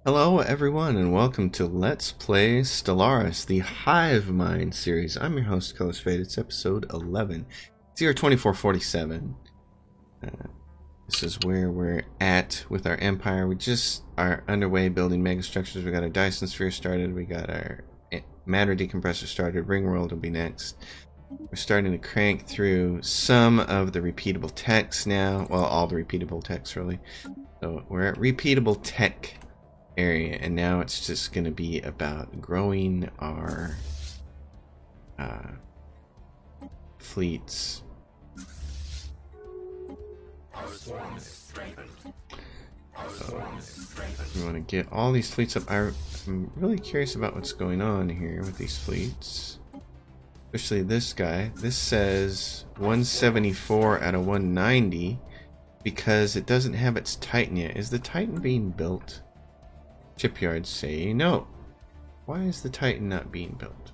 Hello, everyone, and welcome to Let's Play Stellaris, the Hive Mind series. I'm your host, Colors Fade. It's episode 11. It's year 2447. This is where we're at with our empire. We just are underway building megastructures. We got our Dyson Sphere started. We got our matter decompressor started. Ringworld will be next. We're starting to crank through some of the repeatable techs now. Well, all the repeatable techs, really. So we're at repeatable tech area, and now it's just going to be about growing our fleets. We want to get all these fleets up. I'm really curious about what's going on here with these fleets, especially this guy. This says 174 out of 190 because it doesn't have its Titan yet. Is the Titan being built? Shipyards say no. Why is the Titan not being built?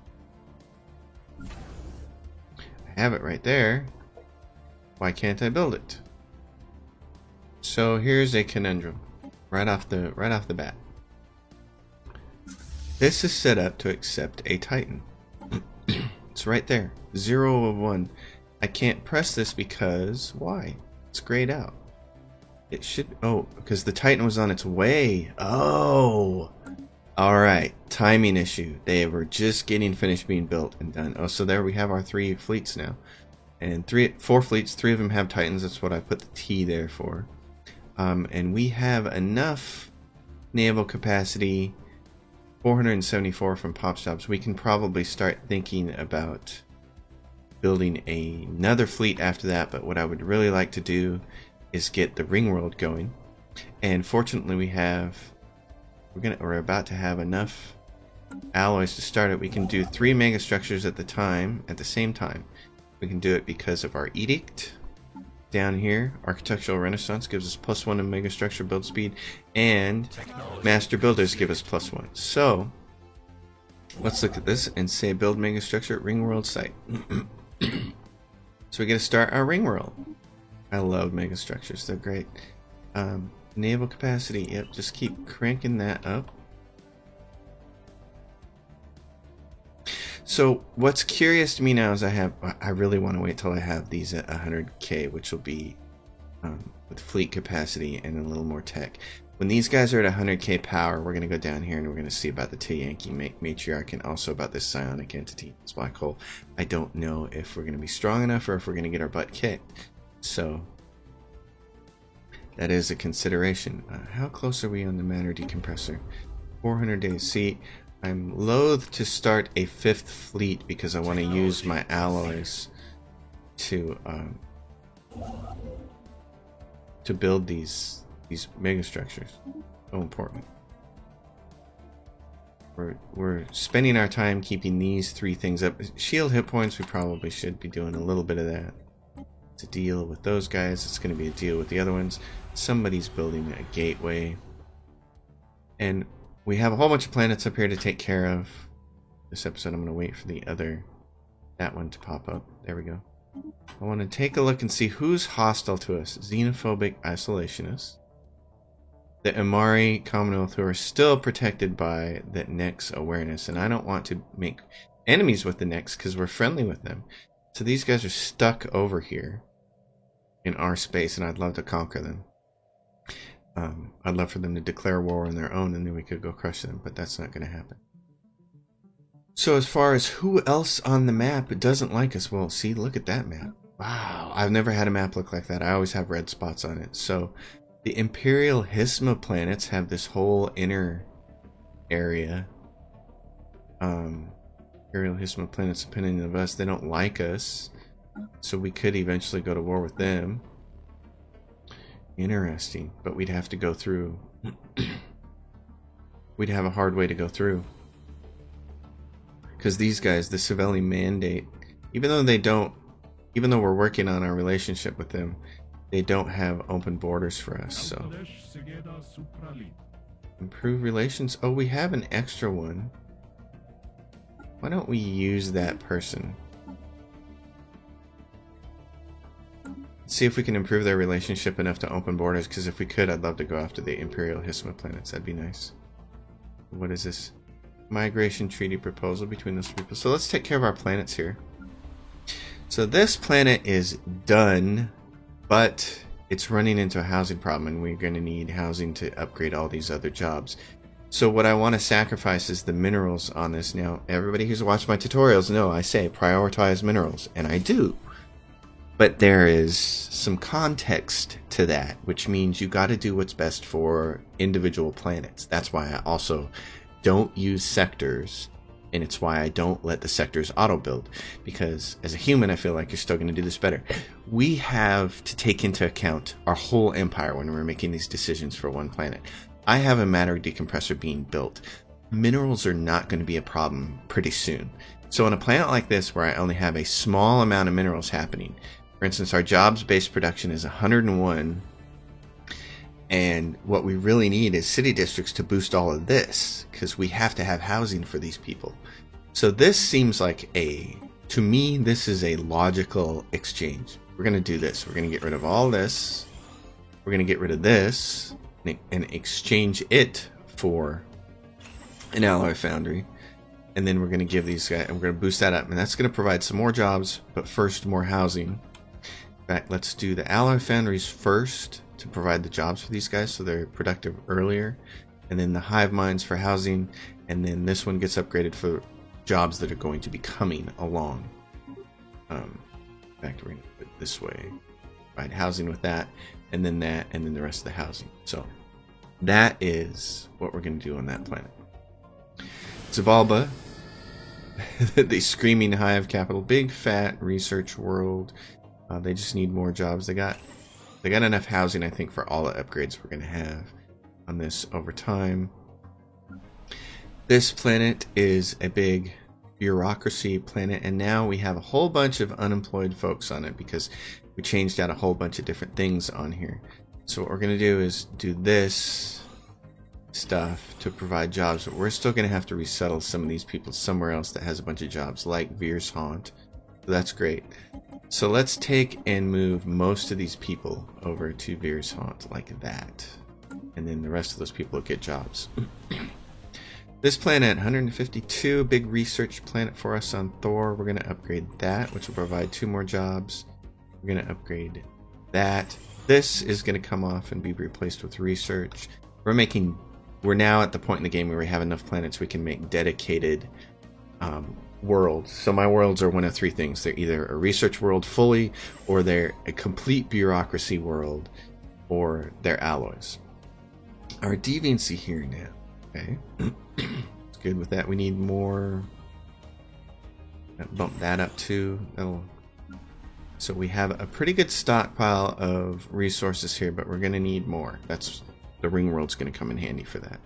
I have it right there. Why can't I build it? So here's a conundrum right off the bat. This is set up to accept a Titan. It's right there. 0 of 1. I can't press this because why? It's grayed out. It should, because the Titan was on its way. Oh, all right. Timing issue. They were just getting finished being built and done. Oh, so there we have our 3 fleets now, and 4 fleets. 3 of them have Titans. That's what I put the T there for. And we have enough naval capacity, 474 from Pop Shops. We can probably start thinking about building another fleet after that. But what I would really like to do is get the Ringworld going, and fortunately we're about to have enough alloys to start it. We can do 3 megastructures at the same time. We can do it because of our edict down here. Architectural Renaissance gives us +1 in megastructure build speed, and Master Builders give us +1. So let's look at this and say build megastructure at Ringworld site. So we get to start our Ringworld. I love megastructures, they're great. Naval capacity, yep, just keep cranking that up. So what's curious to me now is I really want to wait till I have these at 100k, which will be with fleet capacity and a little more tech. When these guys are at 100k power, we're going to go down here and we're going to see about the T-Yankee Matriarch and also about this psionic entity, this black hole. I don't know if we're going to be strong enough or if we're going to get our butt kicked. So that is a consideration. How close are we on the matter decompressor? 400 days. See, I'm loath to start a 5th fleet because I want to use my alloys to build these megastructures. So important. We're spending our time keeping these 3 things up. Shield hit points, we probably should be doing a little bit of that. To deal with those guys, it's going to be a deal with the other ones. Somebody's building a gateway, and we have a whole bunch of planets up here to take care of. This episode I'm going to wait for that one to pop up. There we go. I want to take a look and see who's hostile to us. Xenophobic isolationists, the Amari Commonwealth, who are still protected by the Nex awareness, and I don't want to make enemies with the Nex because we're friendly with them. So these guys are stuck over here in our space, and I'd love to conquer them. I'd love for them to declare war on their own, and then we could go crush them, but that's not going to happen. So as far as who else on the map doesn't like us, well, see, look at that map. Wow, I've never had a map look like that. I always have red spots on it. So the Imperial Hisma planets have this whole inner area. Imperial Hisma planets, depending on us, they don't like us, so we could eventually go to war with them. Interesting, but we'd have to go through. We'd have a hard way to go through, because these guys, the Savelli Mandate, even though we're working on our relationship with them, they don't have open borders for us. So improve relations. Oh, we have an extra one. Why don't we use that person? See if we can improve their relationship enough to open borders, because if we could, I'd love to go after the Imperial Hisma planets. That'd be nice. what is this? Migration treaty proposal between those people. So let's take care of our planets here. So this planet is done, but it's running into a housing problem, and we're going to need housing to upgrade all these other jobs. So what I want to sacrifice is the minerals on this. Now, everybody who's watched my tutorials know I say prioritize minerals, and I do. But there is some context to that, which means you got to do what's best for individual planets. That's why I also don't use sectors, and it's why I don't let the sectors auto-build, because as a human, I feel like you're still going to do this better. We have to take into account our whole empire when we're making these decisions for one planet. I have a matter decompressor being built. Minerals are not going to be a problem pretty soon. So on a planet like this, where I only have a small amount of minerals happening, for instance, our jobs-based production is 101, and what we really need is city districts to boost all of this, because we have to have housing for these people. So this seems like to me, this is a logical exchange. We're going to do this. We're going to get rid of all this. We're going to get rid of this and exchange it for an alloy foundry. And then we're going to give these guys, and we're going to boost that up. And that's going to provide some more jobs, but first more housing. In fact, let's do the alloy foundries first to provide the jobs for these guys so they're productive earlier, and then the hive minds for housing, and then this one gets upgraded for jobs that are going to be coming along. In fact, we're going to put it this way. Provide housing with that, and then the rest of the housing. So that is what we're going to do on that planet. Xibalba, the screaming hive capital, big fat research world. They just need more jobs. They got enough housing, I think, for all the upgrades we're going to have on this over time. This planet is a big bureaucracy planet, and now we have a whole bunch of unemployed folks on it because we changed out a whole bunch of different things on here. So what we're going to do is do this stuff to provide jobs, but we're still going to have to resettle some of these people somewhere else that has a bunch of jobs, like Veers Haunt. So that's great. So let's take and move most of these people over to Veers Haunt like that. And then the rest of those people will get jobs. This planet, 152, big research planet for us on Thor. We're going to upgrade that, which will provide 2 more jobs. We're going to upgrade that. This is going to come off and be replaced with research. We're now at the point in the game where we have enough planets we can make dedicated worlds. So my worlds are one of 3 things. They're either a research world fully, or they're a complete bureaucracy world, or they're alloys. Our deviancy here now. Okay. It's good with that. We need more. Bump that up too. So we have a pretty good stockpile of resources here, but we're going to need more. The ring world's going to come in handy for that.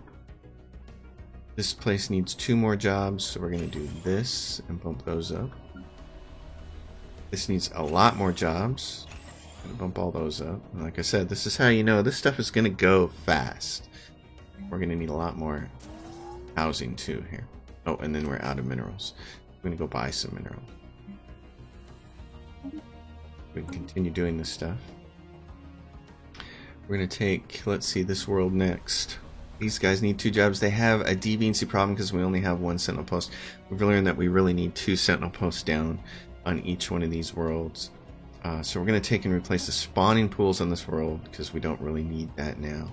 This place needs 2 more jobs, so we're going to do this and bump those up. This needs a lot more jobs. I'm going to bump all those up. And like I said, this is how you know this stuff is going to go fast. We're going to need a lot more housing too here. Oh, and then we're out of minerals. We're going to go buy some minerals. We can continue doing this stuff. We're going to take, let's see, this world next. These guys need 2 jobs. They have a deviancy problem because we only have 1 sentinel post. We've learned that we really need 2 sentinel posts down on each one of these worlds. So we're going to take and replace the spawning pools on this world because we don't really need that now.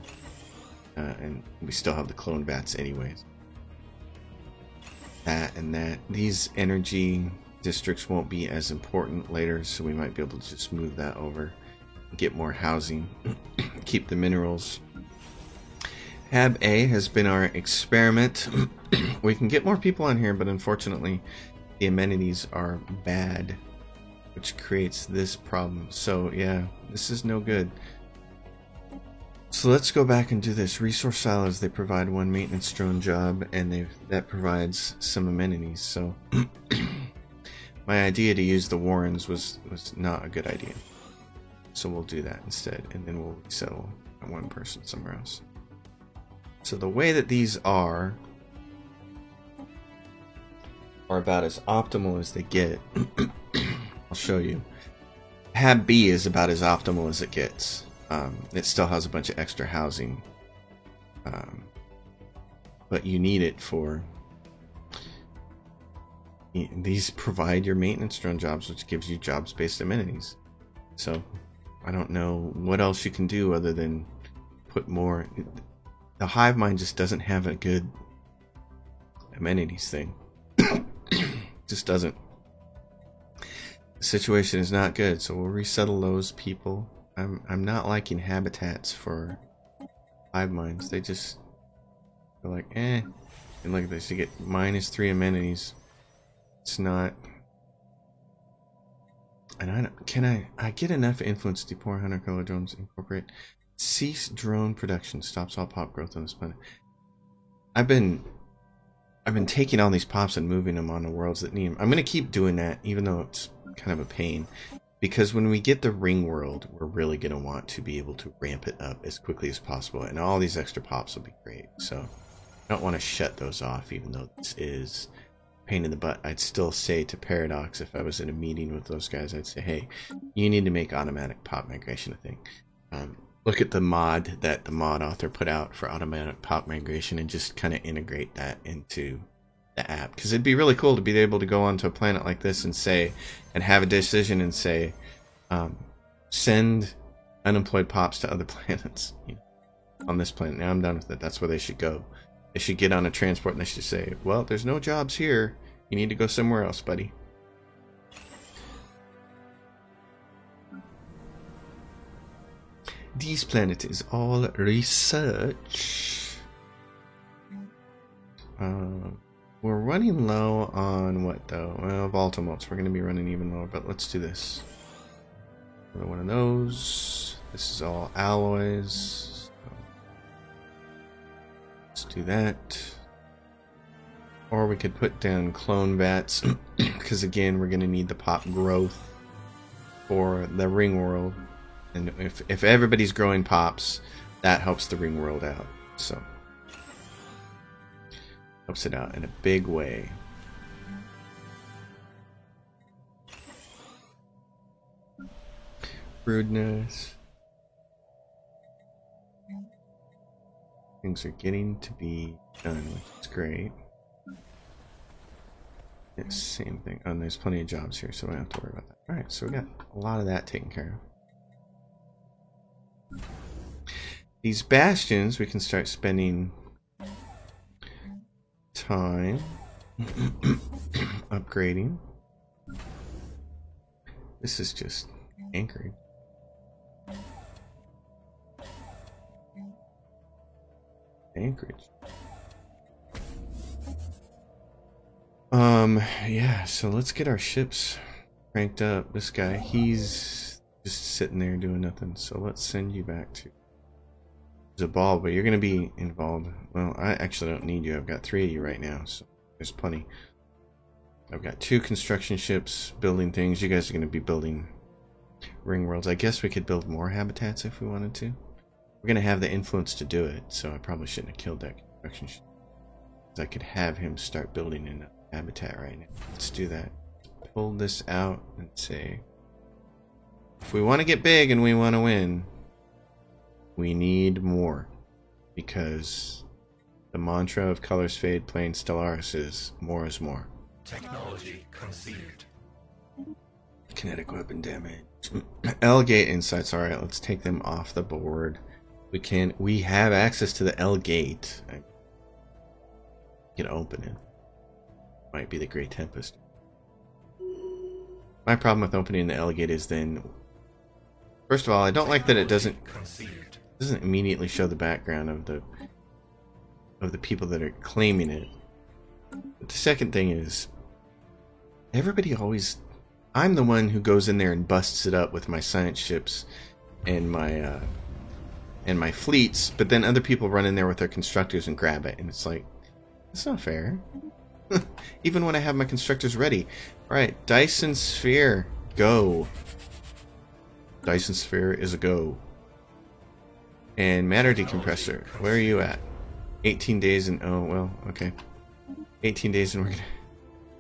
And we still have the clone bats anyways. That and that. These energy districts won't be as important later, so we might be able to just move that over. Get more housing. Keep the minerals. Hab A has been our experiment. We can get more people on here, but unfortunately the amenities are bad, which creates this problem. So yeah, this is no good. So let's go back and do this. Resource silos, they provide 1 maintenance drone job, and that provides some amenities. So my idea to use the Warrens was not a good idea. So we'll do that instead, and then we'll settle on 1 person somewhere else. So the way that these are about as optimal as they get. I'll show you. Hab B is about as optimal as it gets. It still has a bunch of extra housing but you need it for... These provide your maintenance drone jobs, which gives you jobs-based amenities. So, I don't know what else you can do other than put more... The hive mind just doesn't have a good amenities thing. Just doesn't. The situation is not good, so we'll resettle those people. I'm not liking habitats for hive minds. They just feel like, eh. And look at this, you get -3 amenities. It's not... And I get enough influence to deploy hunter killer drones, incorporate cease drone production, stops all pop growth on this planet. I've been taking all these pops and moving them on the worlds that need them. I'm going to keep doing that, even though it's kind of a pain. Because when we get the ring world, we're really going to want to be able to ramp it up as quickly as possible. And all these extra pops will be great. So I don't want to shut those off, even though this is a pain in the butt. I'd still say to Paradox, if I was in a meeting with those guys, I'd say, hey, you need to make automatic pop migration a thing. Look at the mod that the mod author put out for automatic pop migration and just kind of integrate that into the app. Because it'd be really cool to be able to go onto a planet like this and say, and have a decision and say, send unemployed pops to other planets, you know, on this planet. Now I'm done with it. That's where they should go. They should get on a transport and they should say, well, there's no jobs here. You need to go somewhere else, buddy. This planet is all research. We're running low on what though? Well, Voltamotes. We're going to be running even lower, but let's do this. Another one of those. This is all alloys. So let's do that. Or we could put down clone vats, because again, we're going to need the pop growth for the ring world. And if everybody's growing pops, that helps the ring world out. So helps it out in a big way. Rudeness. Things are getting to be done, which is great. It's same thing. Oh, and there's plenty of jobs here, so we don't have to worry about that. Alright, so we got a lot of that taken care of. These bastions, we can start spending time upgrading. This is just anchoring. Anchorage. Yeah, so let's get our ships cranked up. This guy, he's just sitting there doing nothing, so let's send you back to Zabal, but you're going to be involved. Well, I actually don't need you. I've got 3 of you right now, so there's plenty. I've got 2 construction ships building things. You guys are going to be building ring worlds. I guess we could build more habitats if we wanted to. We're going to have the influence to do it, so I probably shouldn't have killed that construction ship. I could have him start building in a habitat right now. Let's do that. Pull this out and say, if we want to get big and we want to win, we need more, because the mantra of Colors Fade playing Stellaris is more is more. Technology conceived. Kinetic weapon damage. L-Gate insights. Alright, let's take them off the board. We have access to the L-Gate. I can open it. Might be the Great Tempest. My problem with opening the L-Gate is then, first of all, I don't like that it doesn't immediately show the background of the people that are claiming it. But the second thing is, everybody always, I'm the one who goes in there and busts it up with my science ships and my fleets, but then other people run in there with their constructors and grab it, and it's like, that's not fair. Even when I have my constructors ready. Alright, Dyson Sphere, go. Dyson Sphere is a go. And matter decompressor, where are you at? 18 days and, oh well, okay. 18 days and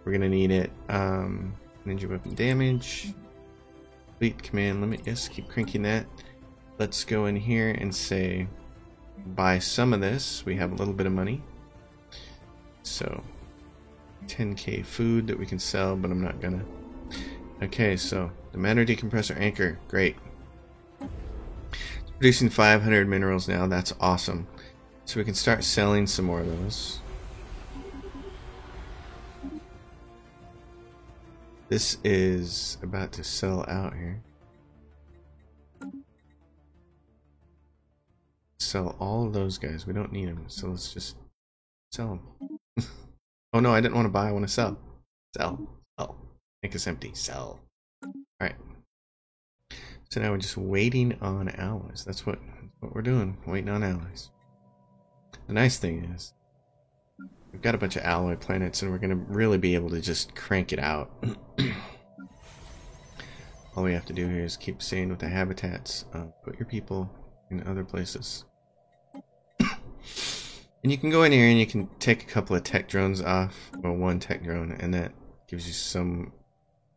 we're gonna need it. Ninja weapon damage. Fleet command limit, yes, keep cranking that. Let's go in here and say, buy some of this. We have a little bit of money. So 10k food that we can sell, but I'm not gonna. Okay, so the matter decompressor anchor, great. It's producing 500 minerals now, that's awesome. So we can start selling some more of those. This is about to sell out here. Sell all of those guys. We don't need them, so let's just sell them. Oh no, I didn't want to buy. I want to sell. Sell. Sell. Make us empty. Sell. Alright. So now we're just waiting on alloys. That's what we're doing. Waiting on alloys. The nice thing is, we've got a bunch of alloy planets and we're going to really be able to just crank it out. All we have to do here is keep saying with the habitats, put your people in other places. And you can go in here and you can take a couple of tech drones off, well, one tech drone, and that gives you some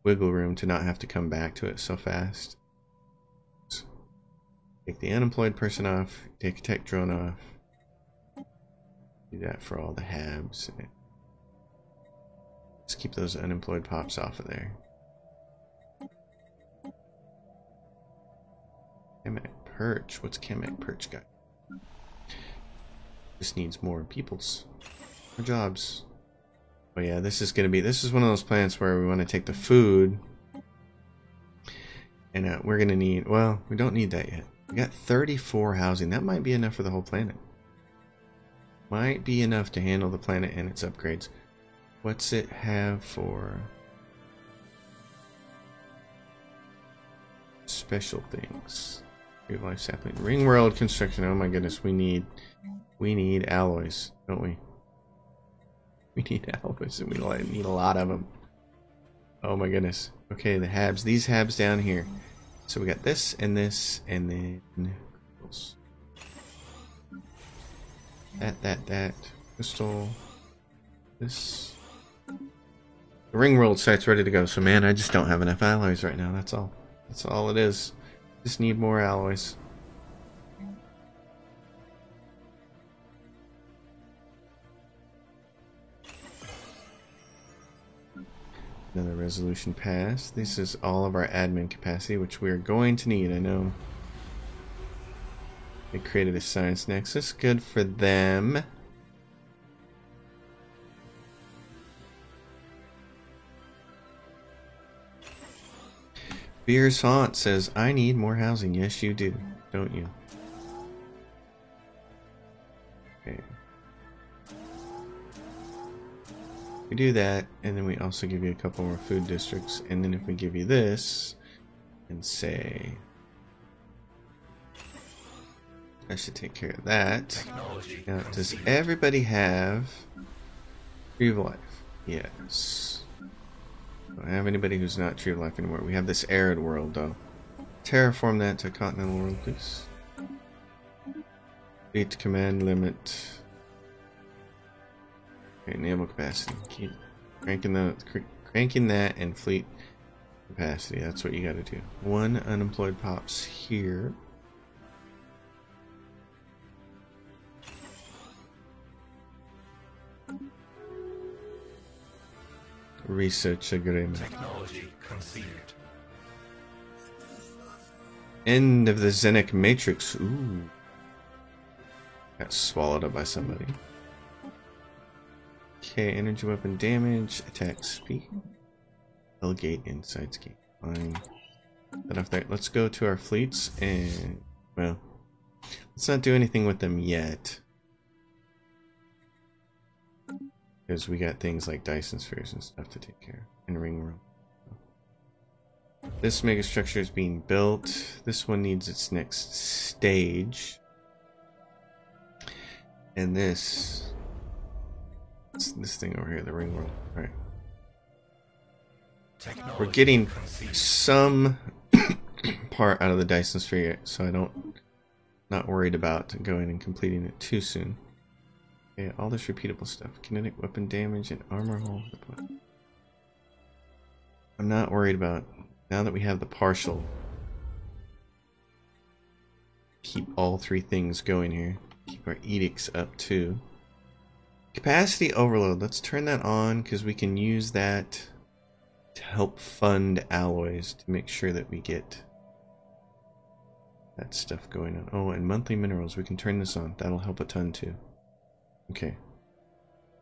wiggle room to not have to come back to it so fast. So take the unemployed person off, take a tech drone off. Do that for all the habs. Let's keep those unemployed pops off of there. Kamek Perch. What's Kamek Perch got? Just needs more peoples. More jobs. Oh yeah, this is one of those planets where we want to take the food. And we're going to need, well, we don't need that yet. We got 34 housing. That might be enough for the whole planet. Might be enough to handle the planet and its upgrades. What's it have for special things? Real life sapling. Ring world construction. Oh my goodness, we need alloys, don't we? We need alloys and we need a lot of them. Oh my goodness. Okay, the habs. These habs down here. So we got this and this and then that crystal, this. The ring world site's ready to go. So man, I just don't have enough alloys right now. That's all. That's all it is. Just need more alloys. Another resolution passed. This is all of our admin capacity, which we're going to need. I know they created a science nexus. Good for them. Beer's Haunt says, I need more housing. Yes, you do, don't you? Okay. We do that, and then we also give you a couple more food districts, and then if we give you this, and say, I should take care of that. Now, does everybody have Tree of Life? Yes. Don't have anybody who's not Tree of Life anymore. We have this arid world, though. Terraform that to continental world, please. Fleet command limit. Okay, naval capacity. Keep cranking that and fleet capacity. That's what you got to do. One unemployed pops here. Research agreement. Technology conceived. End of the Zenic Matrix. Ooh. Got swallowed up by somebody. Okay, energy weapon damage, attack speed. Hellgate inside ski. Fine. That off there. Let's go to our fleets and, well, let's not do anything with them yet. Because we got things like Dyson spheres and stuff to take care of. And ring world. This mega structure is being built. This one needs its next stage. And this thing over here, the ring world. Alright. We're getting some part out of the Dyson sphere, so I don't, not worried about going and completing it too soon. Okay, all this repeatable stuff. Kinetic weapon damage and armor hull. I'm not worried about, now that we have the partial, keep all three things going here. Keep our edicts up too. Capacity overload. Let's turn that on because we can use that to help fund alloys to make sure that we get that stuff going on. Oh, and monthly minerals. We can turn this on. That'll help a ton too. Okay.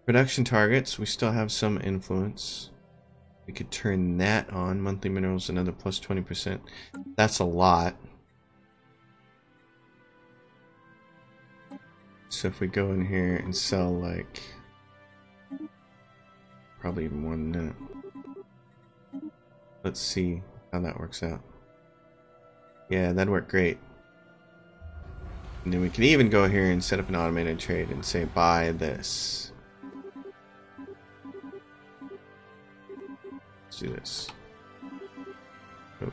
Production targets. We still have some influence. We could turn that on. Monthly minerals, another plus 20%. That's a lot. So if we go in here and sell like probably even more than that. Let's see how that works out. Yeah, that'd work great. And then we can even go here and set up an automated trade and say buy this. Let's do this. Oh.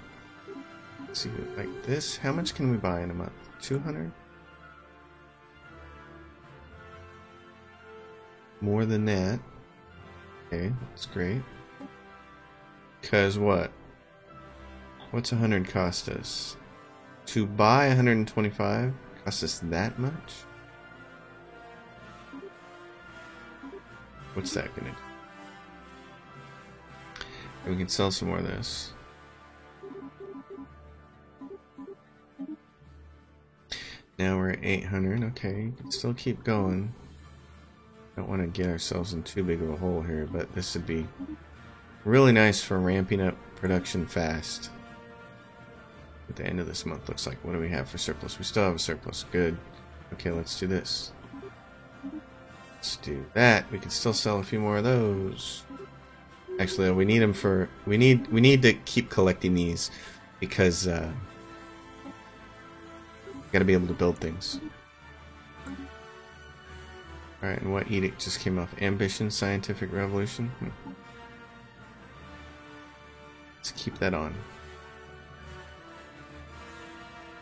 Let's see, like this. How much can we buy in a month? 200? More than that. Okay, that's great. Because what? What's 100 cost us? To buy 125 cost us that much? What's that gonna do? And we can sell some more of this. Now we're at 800. Okay, we can still keep going. Don't want to get ourselves in too big of a hole here, but this would be really nice for ramping up production fast. At the end of this month, looks like. What do we have for surplus? We still have a surplus. Good. Okay, let's do this. Let's do that. We can still sell a few more of those. Actually, we need them for. We need to keep collecting these because gotta be able to build things. Alright, and what edict just came off? Ambition, Scientific Revolution? Let's keep that on.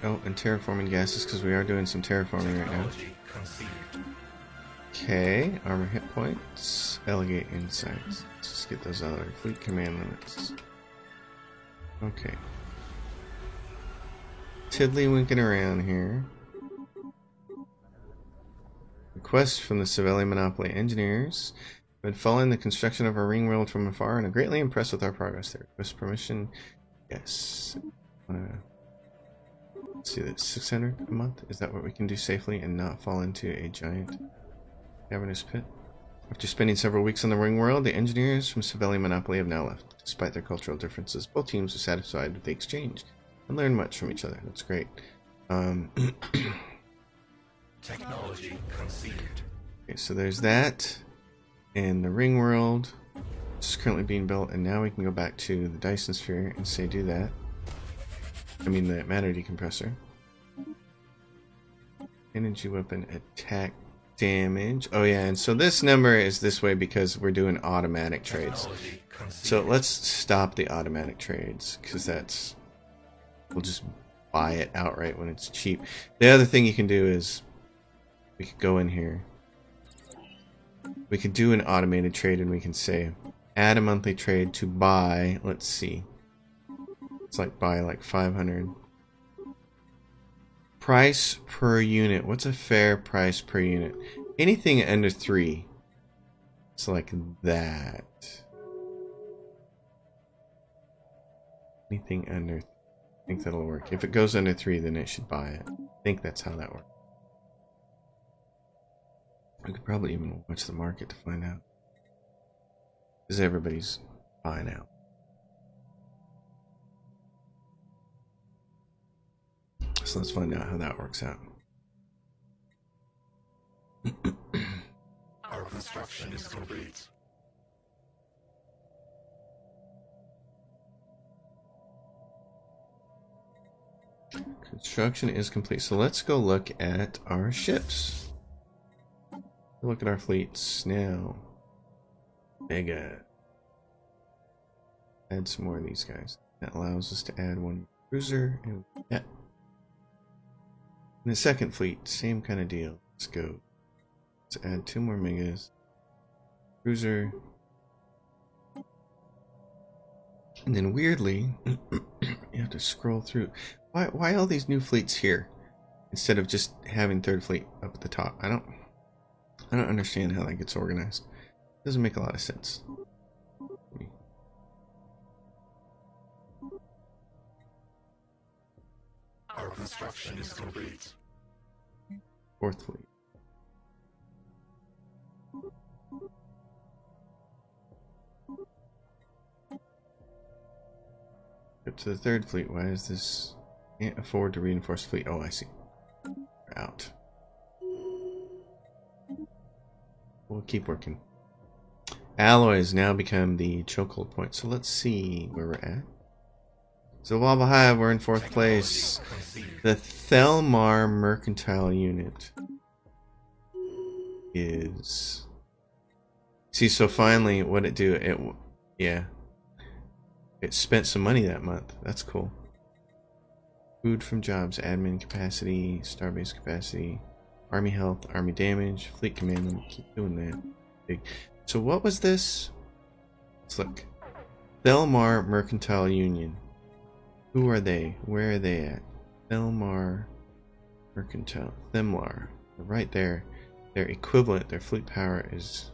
Oh, and terraforming gases, because we are doing some terraforming right now. Okay, armor hit points, elegate insights. Let's just get those out of there. Fleet command limits. Okay. Tiddlywinking around here. Request from the Savelli Monopoly engineers who had following the construction of our ring world from afar and are greatly impressed with our progress. They request permission. Yes. Let's see, that's 600 a month. Is that what we can do safely and not fall into a giant cavernous pit? After spending several weeks on the ring world, the engineers from Savelli Monopoly have now left. Despite their cultural differences, both teams are satisfied with the exchange and learn much from each other. That's great. Technology conceived. Okay, so there's that. And the ring world is currently being built, and now we can go back to the Dyson Sphere and say do that. I mean the matter decompressor. Energy weapon attack damage. Oh yeah, and so this number is this way because we're doing automatic trades. So let's stop the automatic trades because that's, we'll just buy it outright when it's cheap. The other thing you can do is we could go in here. We could do an automated trade and we can say add a monthly trade to buy, let's see. It's like buy like 500. Price per unit. What's a fair price per unit? Anything under 3. It's like that. Anything under, I think that'll work. If it goes under 3, then it should buy it. I think that's how that works. I could probably even watch the market to find out. Because everybody's buying out. So let's find out how that works out. Our construction is complete. Construction is complete. So let's go look at our ships. Look at our fleets now. Mega. Add some more of these guys. That allows us to add one cruiser and yeah. And the second fleet, same kind of deal. Let's go. Let's add 2 more megas. Cruiser. And then weirdly, you have to scroll through. Why all these new fleets here? Instead of just having third fleet up at the top. I I don't understand how that gets organized. Doesn't make a lot of sense. Our construction is complete. Fourth fleet. Up to the third fleet. Why is this? Can't afford to reinforce fleet. Oh, I see. We're out. We'll keep working. Alloys now become the chokehold point. So let's see where we're at. So Wobble Hive, we're in fourth place. The Thelmar Mercantile Unit is... See, so finally, what it do? It spent some money that month. That's cool. Food from jobs, admin capacity, starbase capacity, army health, army damage, fleet command. Keep doing that. Big. So what was this? Let's look. Thelmar Mercantile Union. Who are they? Where are they at? Thelmar Mercantile. Themlar. Right there. Their equivalent, their fleet power is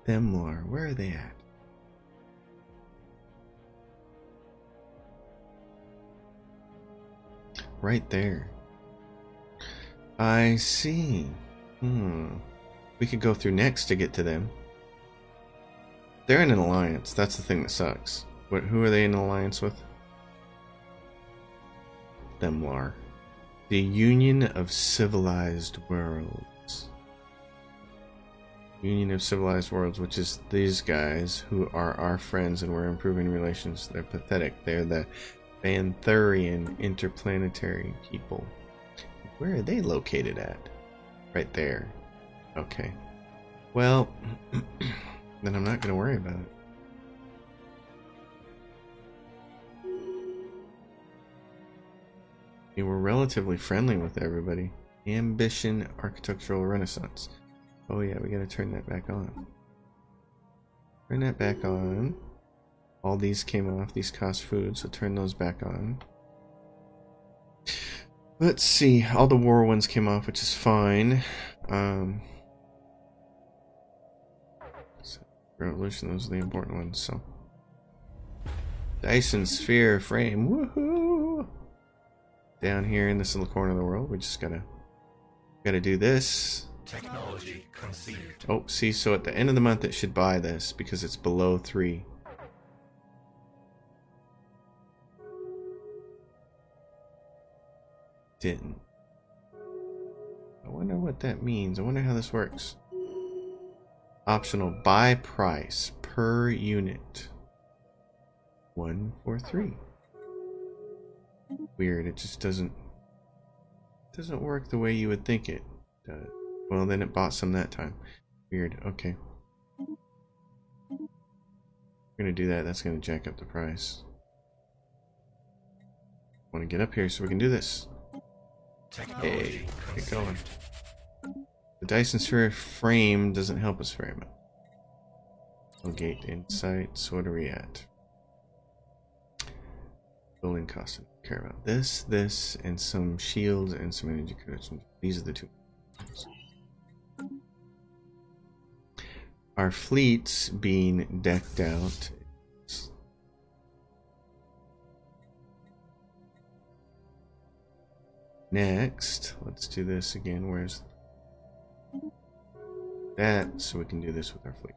Themlar. Where are they at? Right there. I see. We could go through next to get to them. They're in an alliance. That's the thing that sucks. Who are they in an alliance with? Themlar. The Union of Civilized Worlds. Union of Civilized Worlds, which is these guys who are our friends and we're improving relations. They're pathetic. They're the Banthurian interplanetary people. Where are they located at? Right there. Okay. Well, then I'm not going to worry about it. We were relatively friendly with everybody. Ambition, Architectural Renaissance. Oh yeah, we got to turn that back on. Turn that back on. All these came off. These cost food, so turn those back on. Let's see. All the war ones came off, which is fine. Revolution, those are the important ones. So, Dyson Sphere Frame. Woohoo! Down here in this little corner of the world, we just gotta do this. Technology conceived. Oh, see, so at the end of the month it should buy this because it's below 3. Didn't. I wonder what that means. I wonder how this works. Optional buy price per unit. 143. Weird, it just doesn't work the way you would think it does. Well, then it bought some that time. Weird, okay. We're gonna do that, that's gonna jack up the price. Want to get up here so we can do this. Hey, get going. The Dyson Sphere frame doesn't help us very much. Gate insights, what are we at? Building cost. Care about this, and some shields and some energy credits. These are the two. Our fleets being decked out. Next, let's do this again. Where's that? So we can do this with our fleet.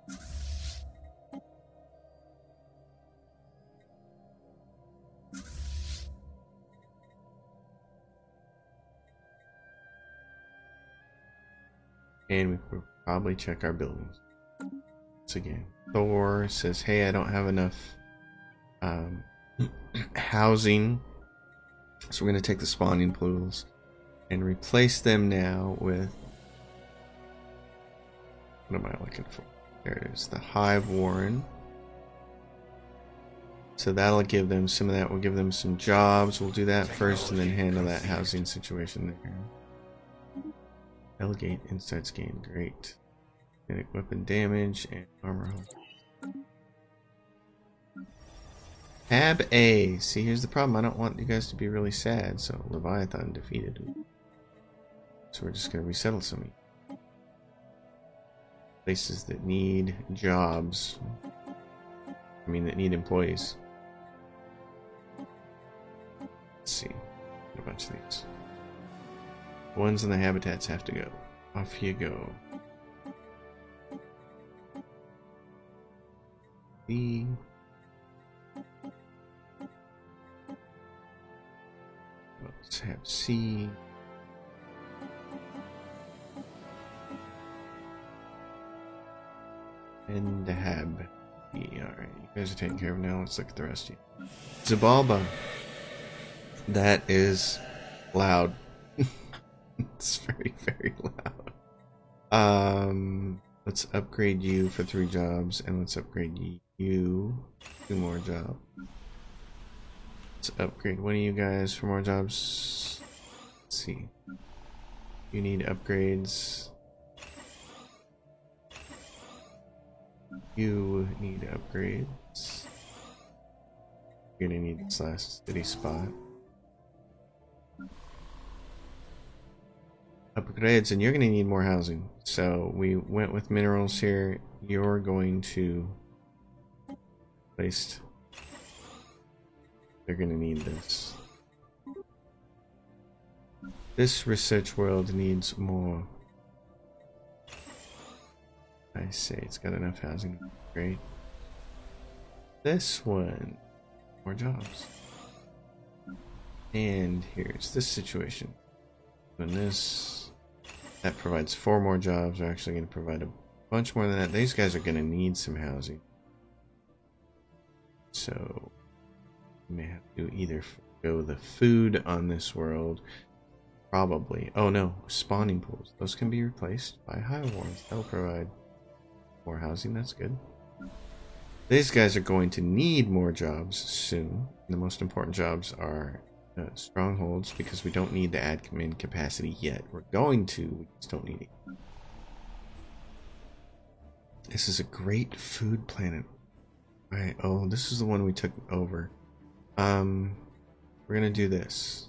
And we will probably check our buildings. Once again, Thor says, hey, I don't have enough housing. So we're going to take the spawning pools and replace them now with... What am I looking for? There it is. The Hive Warren. So that'll give them some of that. We'll give them some jobs. We'll do that first and then handle that housing situation there. Delegate insights gain, great. Kinetic weapon damage and armor hull. Tab A. See, here's the problem. I don't want you guys to be really sad. So Leviathan defeated. So we're just gonna resettle some. places that need jobs. I mean, that need employees. Let's see. A bunch of these. The ones in the habitats have to go. Off you go. B. Let's have C. And Dahab. Alright, you guys are taken care of now. Let's look at the rest of you. Zabalba. That is loud. It's very, very loud. Let's upgrade you for 3 jobs, and let's upgrade you 2 more jobs. Let's upgrade one of you guys for more jobs. Let's see. You need upgrades. You need upgrades. You're gonna need this last city spot. Upgrades, and you're gonna need more housing. So we went with minerals here. You're going to placed. They're gonna need this. This research world needs more. I say it's got enough housing. Great. This one, more jobs. And here's this situation. When this, that provides 4 more jobs. We're actually going to provide a bunch more than that. These guys are going to need some housing. So, we may have to either go the food on this world. Probably. Oh no, spawning pools. Those can be replaced by hive ones. That'll provide more housing. That's good. These guys are going to need more jobs soon. The most important jobs are strongholds, because we don't need the admin capacity yet. We're going to, we just don't need it. This is a great food planet. Alright, oh, this is the one we took over. We're gonna do this.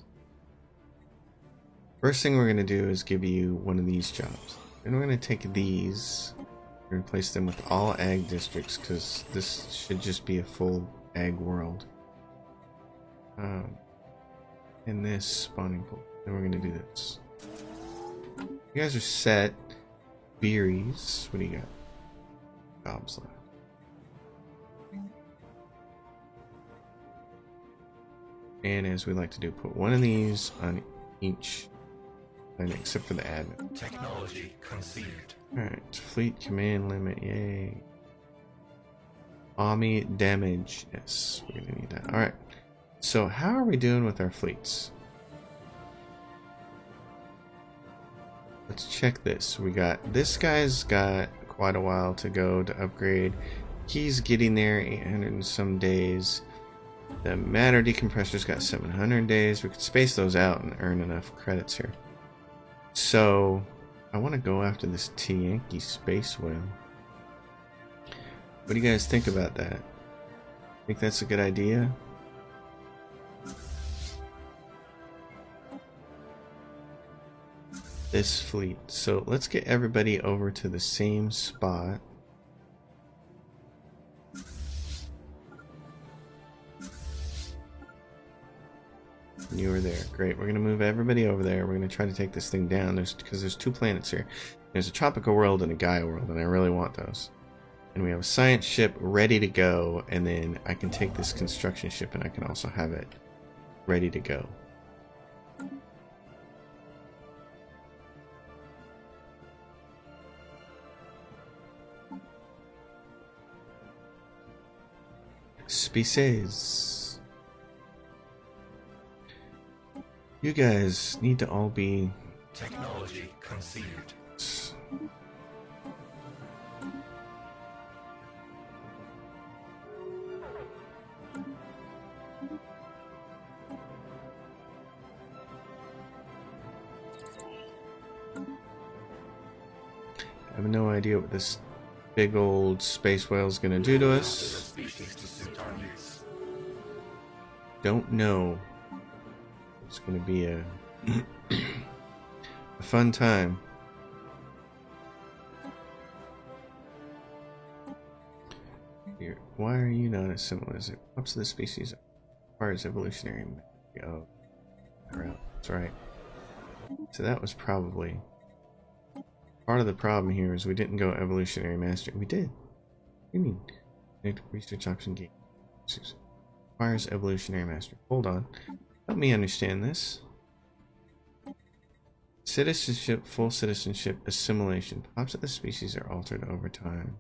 First thing we're gonna do is give you one of these jobs. And we're gonna take these and replace them with all ag districts, because this should just be a full ag world. In this spawning pool. Then we're gonna do this. You guys are set. Berries. What do you got? Jobs left. And as we like to do, put one of these on each planet, except for the admin. Technology conceived. Alright, fleet command limit, yay. Army damage, yes, we're gonna need that. Alright, so how are we doing with our fleets? Let's check this. We got, this guy's got quite a while to go to upgrade. He's getting there, 800 and some days. The matter decompressor's got 700 days. We could space those out and earn enough credits here. So, I want to go after this T-Yankee space whale. What do you guys think about that? Think that's a good idea? This fleet. So, let's get everybody over to the same spot. You were there. Great. We're going to move everybody over there. We're going to try to take this thing down. Because there's 2 planets here. There's a tropical world and a Gaia world, and I really want those. And we have a science ship ready to go, and then I can take this construction ship and I can also have it ready to go. Species. You guys need to all be... Technology conceived. I have no idea what this big old space whale is going to do to us. Don't know. It's going to be a fun time. Why are you not as similar as it? Ups to the species requires evolutionary. Oh, that's right. So that was probably part of the problem here. Is we didn't go evolutionary mastery. We did. What do you mean? Research option gate requires evolutionary mastery. Hold on. Help me understand this. Citizenship, full citizenship, assimilation. Pops of the species are altered over time.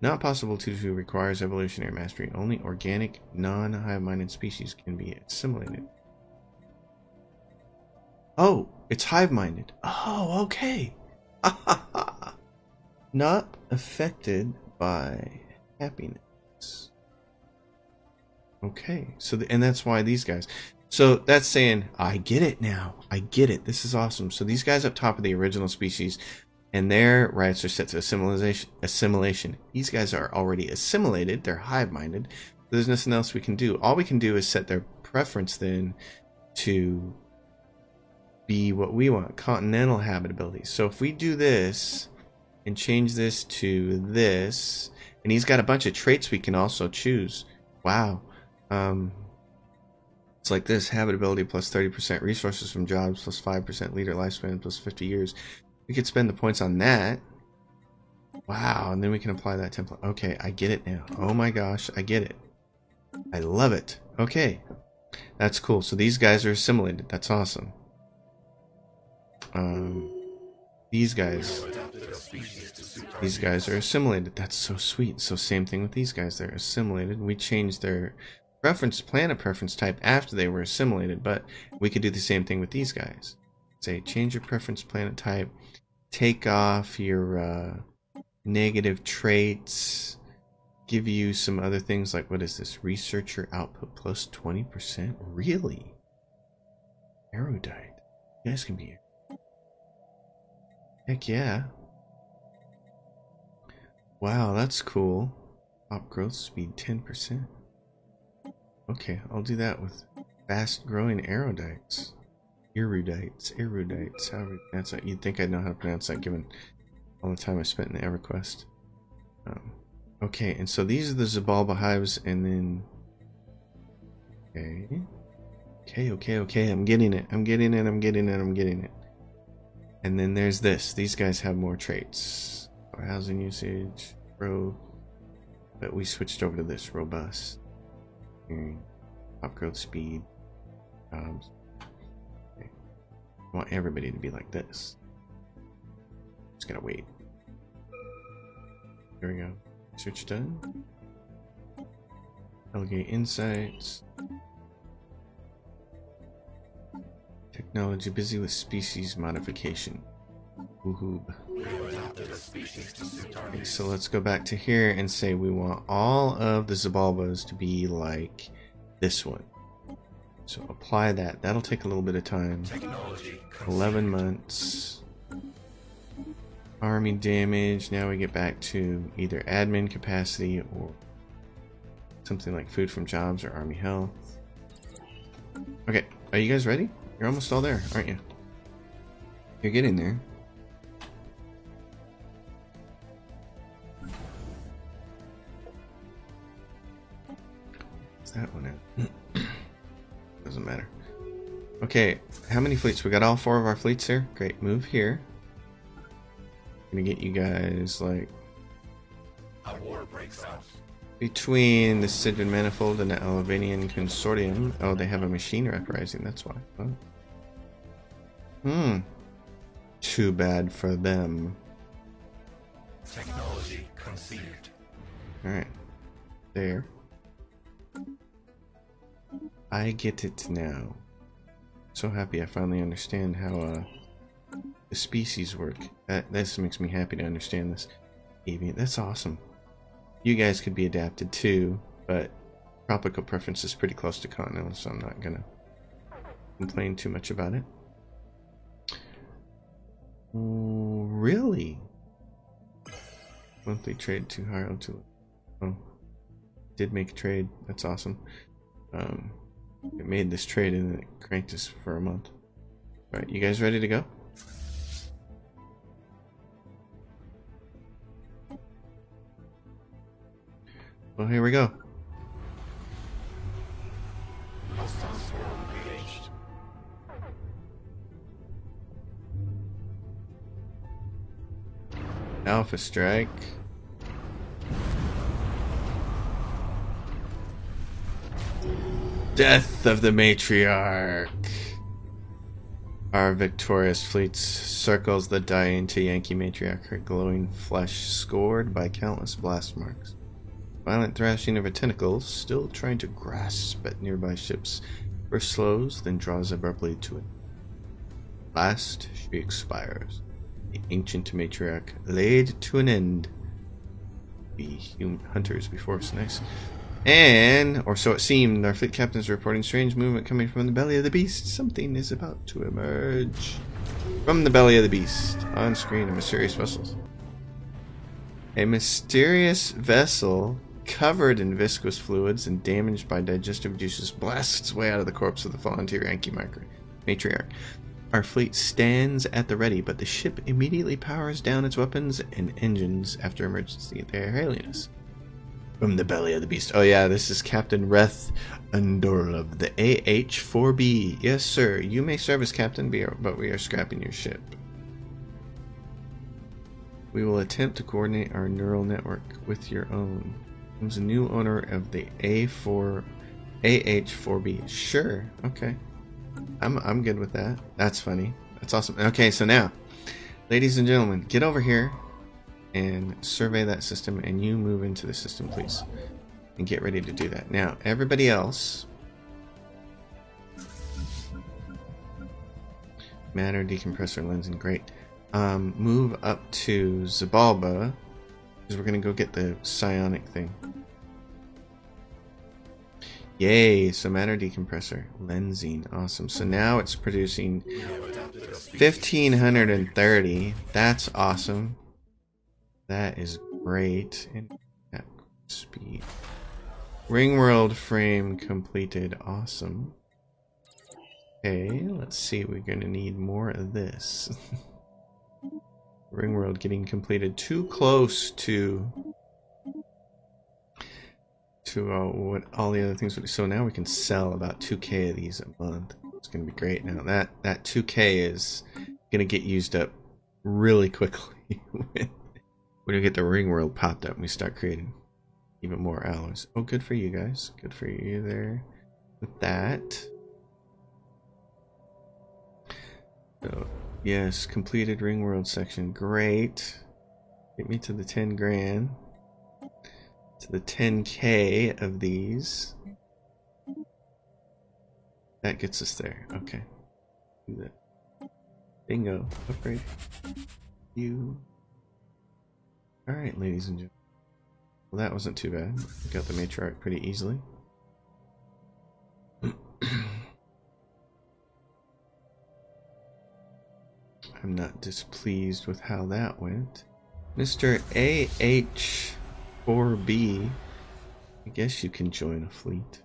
Not possible to requires evolutionary mastery. Only organic, non-hive-minded species can be assimilated. Oh, it's hive-minded. Oh, okay. Not affected by happiness. Okay, so and that's why these guys. So that's saying, I get it now. I get it. This is awesome. So these guys up top of the original species, and their rights are set to assimilation. These guys are already assimilated. They're hive-minded. There's nothing else we can do. All we can do is set their preference then to be what we want, continental habitability. So if we do this and change this to this, and he's got a bunch of traits we can also choose. Wow. It's like this: habitability plus 30%, resources from jobs plus 5%, leader lifespan plus 50 years. We could spend the points on that. Wow, and then we can apply that template. Okay, I get it now. Oh my gosh, I get it. I love it. Okay, that's cool. So these guys are assimilated. That's awesome. These guys are assimilated. That's so sweet. So same thing with these guys. They're assimilated. We changed their planet preference type after they were assimilated, but we could do the same thing with these guys. Say change your preference planet type, take off your negative traits, give you some other things like, what is this? Researcher output plus 20%? Really? Erudite. You guys can be. Heck yeah. Wow, that's cool. Top growth speed 10%. Okay, I'll do that with fast growing erudites. Erudites. However, that's that. You'd think I'd know how to pronounce that given all the time I spent in the EverQuest. Okay, and so these are the Xibalba hives, and then okay. I'm getting it. And then there's this. These guys have more traits. Housing usage, growth, but we switched over to this robust. Top growth speed. Okay. I want everybody to be like this. Just gotta wait. There we go. Search done. Delegate insights. Technology busy with species modification. Woohoo. Okay, so let's go back to here and say we want all of the Xibalbas to be like this one. So apply that. That'll take a little bit of time. 11 months. Army damage. Now we get back to either admin capacity or something like food from jobs or army health. Okay, are you guys ready? You're almost all there, aren't you? You're getting there. What's that one at? Doesn't matter. Okay, how many fleets? We got all 4 of our fleets here. Great, move here. Gonna get you guys like A war breaks out. between the Sidran Manifold and the Alvanian Consortium. Oh, they have a machine uprising. That's why. Oh. Too bad for them. Technology conceived. All right, there. I get it now. So happy I finally understand how the species work. This makes me happy to understand this. Avian, that's awesome. You guys could be adapted too, but tropical preference is pretty close to continental, so I'm not gonna complain too much about it. Really? Monthly trade too high or too low? Oh, did make a trade. That's awesome. It made this trade and then it cranked us for a month. All right, you guys ready to go? Well, here we go. Hostile swarm engaged. Alpha strike. Death of the matriarch. Our victorious fleet circles the dying Yankee matriarch, her glowing flesh scored by countless blast marks. Violent thrashing of her tentacles, still trying to grasp at nearby ships, first slows, then draws abruptly to it. Last, she expires. The ancient matriarch laid to an end. The human hunters before us. Nice. And, or so it seemed, our fleet captains are reporting strange movement coming from the belly of the beast. Something is about to emerge. From the belly of the beast. On screen, a mysterious vessel. A mysterious vessel covered in viscous fluids and damaged by digestive juices blasts its way out of the corpse of the fallen Yankee matriarch. Our fleet stands at the ready, but the ship immediately powers down its weapons and engines after emergency. They are hailing us. From the belly of the beast. Oh yeah, this is Captain Reth Undorlov, the AH-4B. Yes, sir. You may serve as captain, but we are scrapping your ship. We will attempt to coordinate our neural network with your own. Comes a new owner of the AH-4B. Sure. Okay. I'm good with that. That's funny. That's awesome. Okay, so now, ladies and gentlemen, get over here and survey that system, and you move into the system, please, and get ready to do that. Now, everybody else, matter decompressor lens, and great. Move up to Zabalba, because we're gonna go get the psionic thing. Yay, so matter decompressor, lensing, awesome. So now it's producing 1530. That's awesome. That is great. And at speed. Ringworld frame completed. Awesome. Okay, let's see. We're gonna need more of this. Ringworld getting completed. Too close to what all the other things would be. So now we can sell about 2k of these a month. It's gonna be great. Now that 2k is gonna get used up really quickly when we get the Ringworld popped up and we start creating even more alloys. Oh, good for you guys. Good for you there with that. So yes, completed Ringworld section. Great. Get me to the 10 grand. To the 10k of these. That gets us there. Okay. Do that. Bingo. Upgrade. You. Alright, ladies and gentlemen. Well, that wasn't too bad. We got the matriarch pretty easily. I'm not displeased with how that went. Mr. AH-4B, I guess you can join a fleet.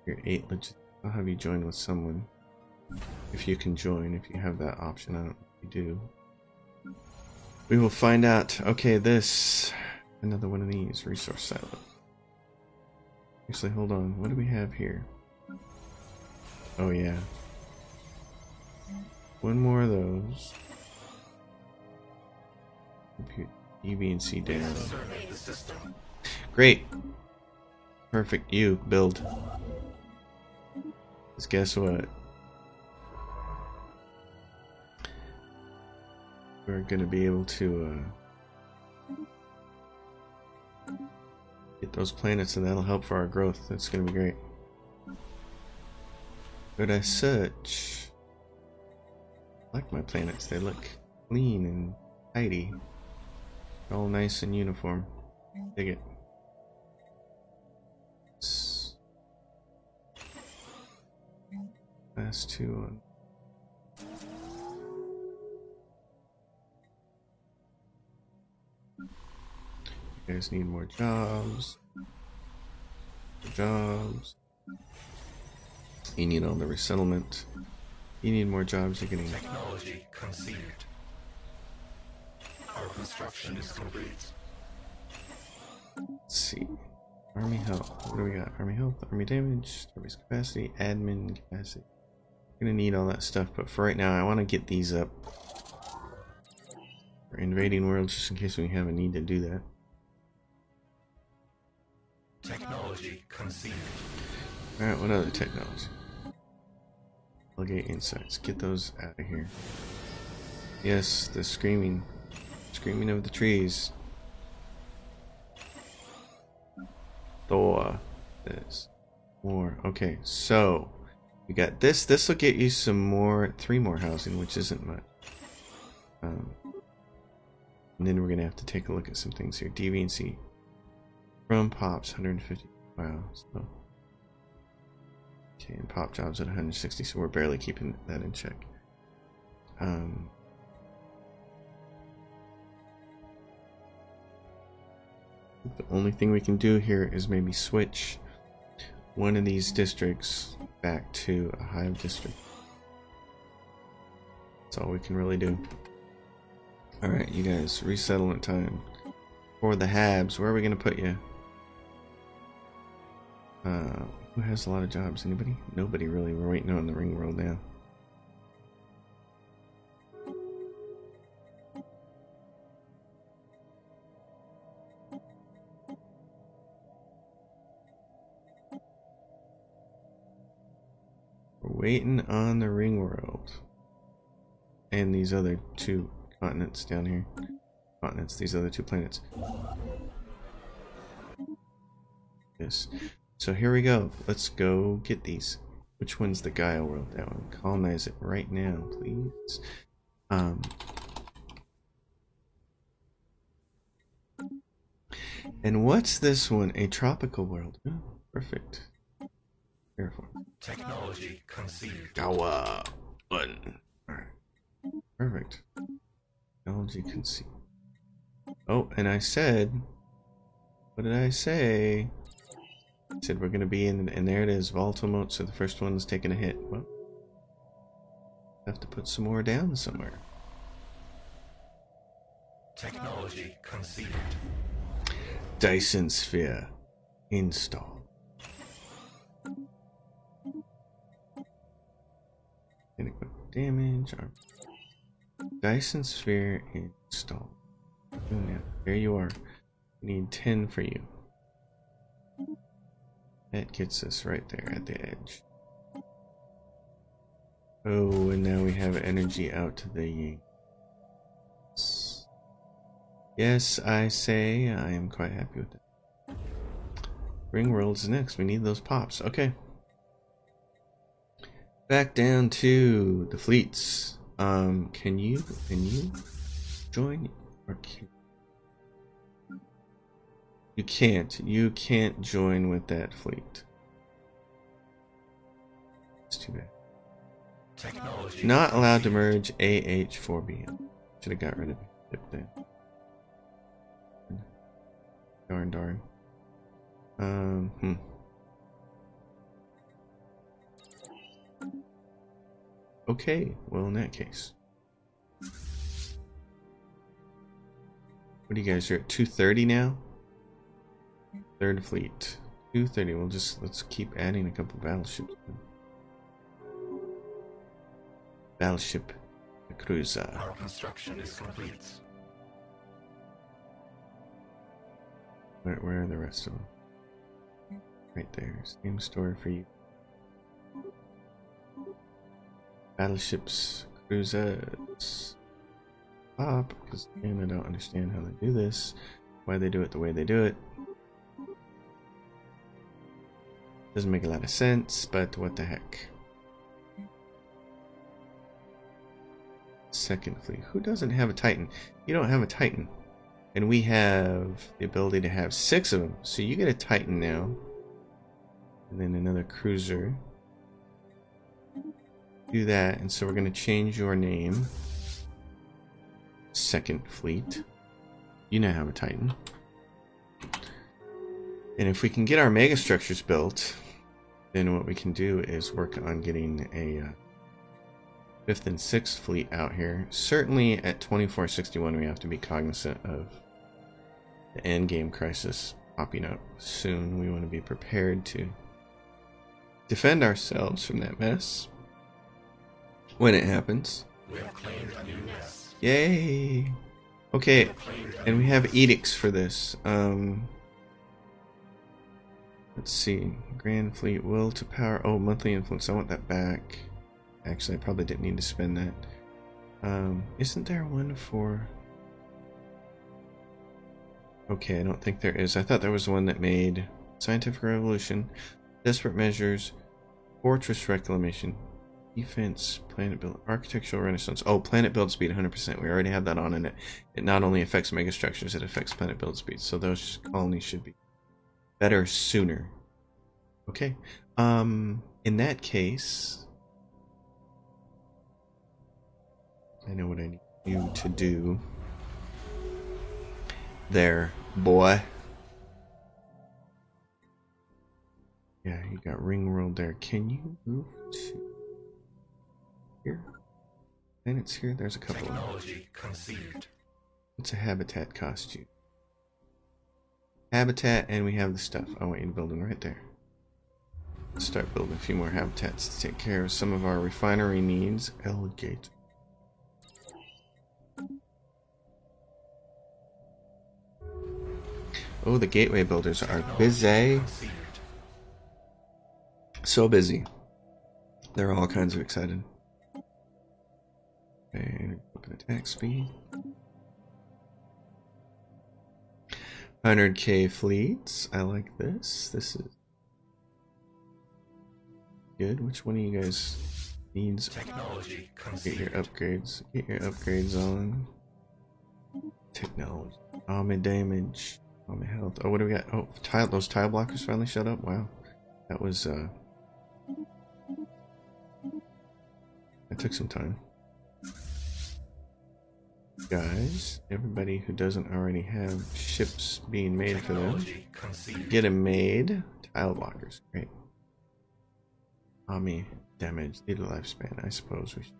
You're 8 legit. I'll have you join with someone. If you can join, if you have that option. I don't know if you do. We will find out. Okay, this. Another one of these. Resource silo. Actually, hold on. What do we have here? Oh, yeah. One more of those. Compute EV and C data. Great. Perfect. You build. Because guess what? We're gonna be able to get those planets, and that'll help for our growth. That's gonna be great. But as such, I like my planets. They look clean and tidy. All nice and uniform. Dig it. Last two on. You guys need more jobs. Jobs. You need all the resettlement. You need more jobs. You're getting Technology conceived. Our construction is complete. Let's see. Army health. What do we got? Army health, army damage, service capacity, admin capacity. Gonna need all that stuff, but for right now, I want to get these up. For invading worlds, just in case we have a need to do that. Technology conceived. Alright, what other technology? Delegate insights. Get those out of here. Yes, the screaming. Screaming of the trees. Thor. This. More. Okay, so we got this. This will get you some more, 3 more housing, which isn't much. And then we're gonna have to take a look at some things here. Deviancy. From pops, 150. Wow. So. Okay, and pop jobs at 160, so we're barely keeping that in check. The only thing we can do here is maybe switch one of these districts back to a hive district. That's all we can really do. Alright, you guys, resettlement time. For the Habs, where are we going to put you? Who has a lot of jobs? Anybody? Nobody really. We're waiting on the ring world now. We're waiting on the ring world. And these other 2 continents down here. Continents, these other 2 planets. Yes. So here we go. Let's go get these. Which one's the Gaia world? That one. Colonize it right now, please. And what's this one? A tropical world. Oh, perfect. Careful. Technology conceived. Gaia button. Alright. Perfect. Technology conceived. Oh, and I said, what did I say? I said we're gonna be in, and there it is, volatile mode, so the first one's taking a hit. Well, have to put some more down somewhere. Technology conceived. Dyson Sphere install. Inadequate damage. Dyson Sphere install. There you are. We need 10 for you. That gets us right there at the edge. Oh, and now we have energy out to the Yanks. Yes, I say I am quite happy with that. Ring World's next. We need those pops. Okay. Back down to the fleets. Can you join? Or can you can't. You can't join with that fleet. It's too bad. Technology Not allowed to merge AH4B. Should have got rid of it then. Darn. Okay, well in that case. What do you guys, you're at 230 now? Third fleet. 230, let's keep adding a couple battleships. Battleship cruiser. Our construction is complete. Where are the rest of them? Right there. Same story for you. Battleships, cruisers. Up, because again, I don't understand how they do this. Why they do it the way they do it. Doesn't make a lot of sense, but what the heck. Second fleet. Who doesn't have a Titan? You don't have a Titan. And we have the ability to have 6 of them. So you get a Titan now. And then another cruiser. Do that. And so we're going to change your name. Second fleet. You now have a Titan. And if we can get our mega structures built, then what we can do is work on getting a 5th and 6th fleet out here. Certainly at 2461 we have to be cognizant of the end game crisis popping up soon. We want to be prepared to defend ourselves from that mess when it happens. We have claimed a new nest. Yay! Okay, and we have edicts for this. Let's see. Grand Fleet will to power. Oh, monthly influence. I want that back. Actually, I probably didn't need to spend that. Isn't there one for... Okay, I don't think there is. I thought there was one that made Scientific Revolution, Desperate Measures, Fortress Reclamation, Defense, Planet Build, Architectural Renaissance. Oh, Planet Build Speed 100%. We already have that on in it. It not only affects megastructures, it affects Planet Build Speed. So those colonies should be better sooner. Okay. In that case, I know what I need you to do. There, boy. Yeah, you got Ring World there. Can you move to here? Planets here? There's a couple. Technology conceived. What's a habitat cost you? Habitat, and we have the stuff. I want you to build them right there. Let's start building a few more habitats to take care of some of our refinery needs. Elgate. Oh, the gateway builders are busy. Conceived. So busy. They're all kinds of excited. Okay, open attack speed. 100k fleets. I like this. This is good. Which one of you guys needs? Technology Get your conceived. upgrades. Get your upgrades on. Technology. Army damage. Army health. Oh, what do we got? Oh, those tile blockers finally showed up. Wow, that was that took some time. Guys, everybody who doesn't already have ships being made for them, Technology conceived. get them made. Tile blockers, great. Army damage, needed lifespan. I suppose we should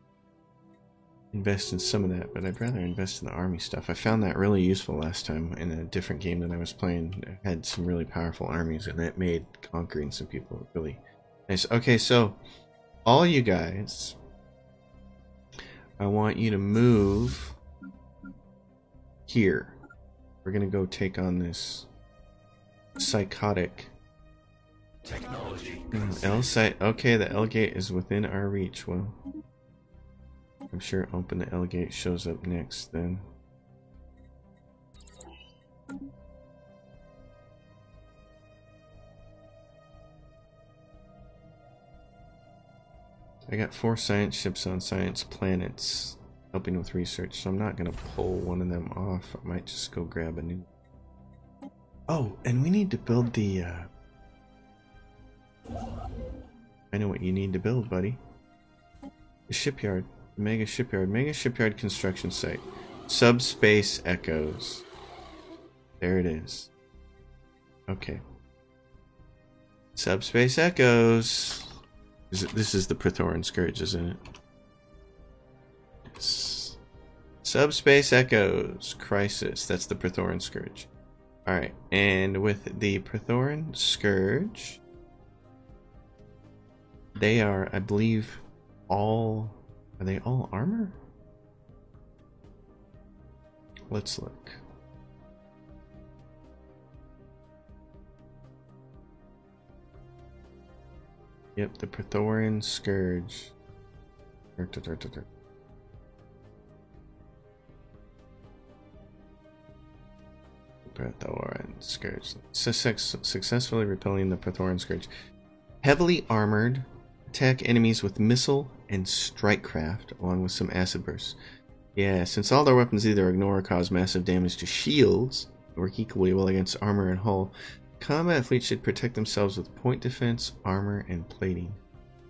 invest in some of that, but I'd rather invest in the army stuff. I found that really useful last time in a different game that I was playing. It had some really powerful armies, and it made conquering some people really nice. Okay, so all you guys, I want you to move here. We're gonna go take on this psychotic Technology L conceived. site. Okay, the L gate is within our reach. Well, I'm sure open the L gate shows up next then. I got 4 science ships on science planets helping with research, so I'm not gonna pull one of them off. I might just go grab a new. Oh, and we need to build the I know what you need to build, buddy. The shipyard. Mega shipyard. Mega shipyard construction site. Subspace Echoes. There it is. Okay. Subspace Echoes. This is the Prithoran Scourge, isn't it? Yes. Subspace Echoes. Crisis. That's the Prithoran Scourge. Alright, and with the Prithoran Scourge, they are, I believe, all... Are they all armor? Let's look. Yep, the Prithoran Scourge. Prithoran Scourge. Successfully repelling the Prithoran Scourge. Heavily armored. Attack enemies with missile and strike craft, along with some acid bursts. Yeah, since all their weapons either ignore or cause massive damage to shields, work equally well against armor and hull, combat fleet should protect themselves with point defense, armor, and plating.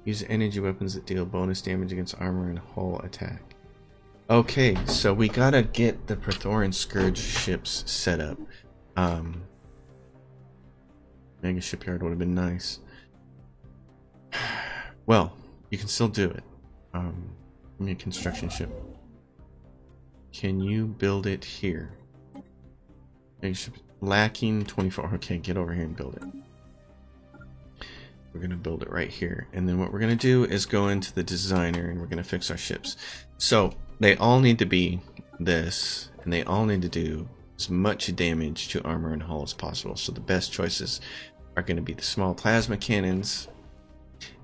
Use energy weapons that deal bonus damage against armor and hull attack. Okay, so we gotta get the Prithoran Scourge ships set up. Mega shipyard would have been nice. Well, you can still do it. Give me a construction ship. Can you build it here? lacking 24. Okay, get over here and build it. We're going to build it right here. And then what we're going to do is go into the designer and we're going to fix our ships. So they all need to be this, and they all need to do as much damage to armor and hull as possible. So the best choices are going to be the small plasma cannons.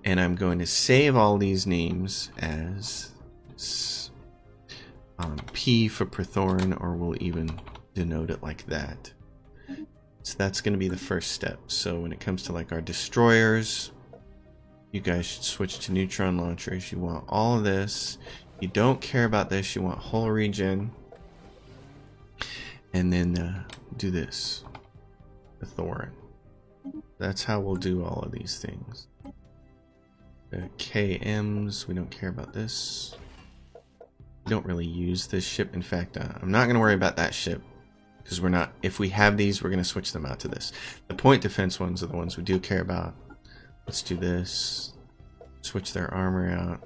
And I'm going to save all these names as P for Prothorin, or we'll even denote it like that. So that's going to be the first step. So when it comes to like our destroyers, you guys should switch to neutron launchers. You want all of this. You don't care about this. You want hull regen. And then do this. The Thorin. That's how we'll do all of these things. The KMs, we don't care about this. We don't really use this ship. In fact, I'm not going to worry about that ship. Because we're not, if we have these, we're going to switch them out to this. The point defense ones are the ones we do care about. Let's do this. Switch their armor out.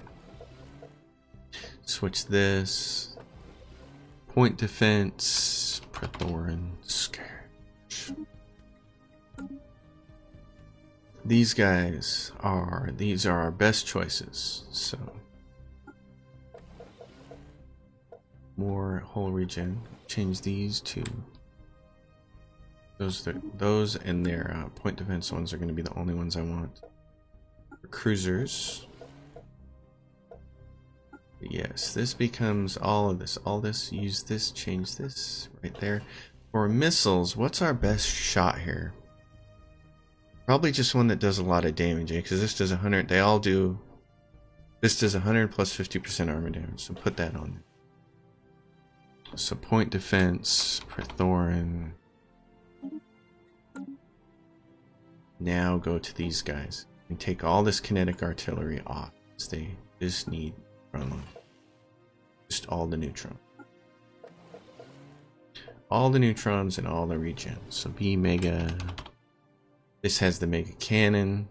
Switch this. Point defense. Prothorin. Scourge. These guys are, these are our best choices. So. More hull regen. Change these to those and their point defense ones are going to be the only ones I want. For cruisers, yes, this becomes all of this. All this, use this, change this right there. For missiles, what's our best shot here? Probably just one that does a lot of damage, because this does 100. They all do. This does 100 plus 50% armor damage. So put that on. So point defense, Prothorin. Now go to these guys and take all this kinetic artillery off. They just need run just all the neutron. All the neutrons and all the regen. So B mega. This has the mega cannon.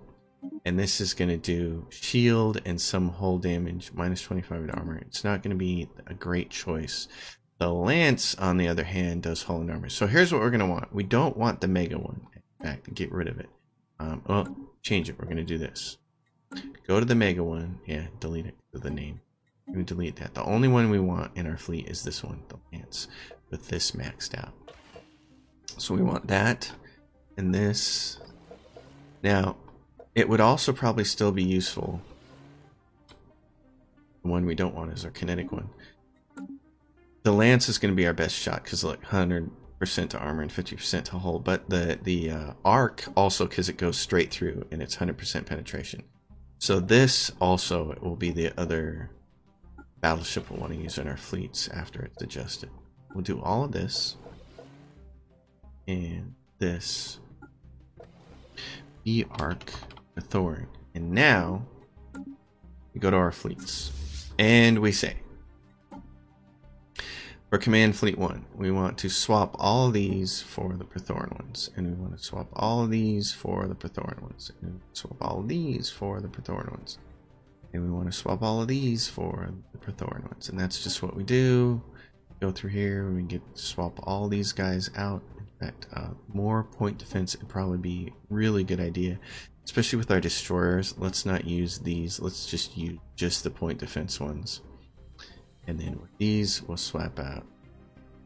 And this is going to do shield and some hull damage. Minus 25 to armor. It's not going to be a great choice. The lance, on the other hand, does hull and armor. So here's what we're going to want. We don't want the mega one. In fact, get rid of it. Well, change it. We're going to do this. Go to the mega one. Yeah, delete it. The name. We're going to delete that. The only one we want in our fleet is this one, the lance, with this maxed out. So we want that and this. Now, it would also probably still be useful. The one we don't want is our kinetic one. The lance is going to be our best shot because like 100% to armor and 50% to hull. But the arc also, because it goes straight through and it's 100% penetration. So this also will be the other battleship we'll want to use in our fleets after it's adjusted. We'll do all of this and this. The arc, the Thorin, and now we go to our fleets and we say. For Command Fleet 1, we want to swap all of these for the Prothorin ones. And we want to swap all of these for the Prothorin ones. And swap all of these for the Prothorin ones. And we want to swap all of these for the Prothorin ones. And that's just what we do. Go through here and we get to swap all these guys out. In fact, more point defense would probably be a really good idea. Especially with our destroyers. Let's not use these. Let's just use just the point defense ones. And then with these, we'll swap out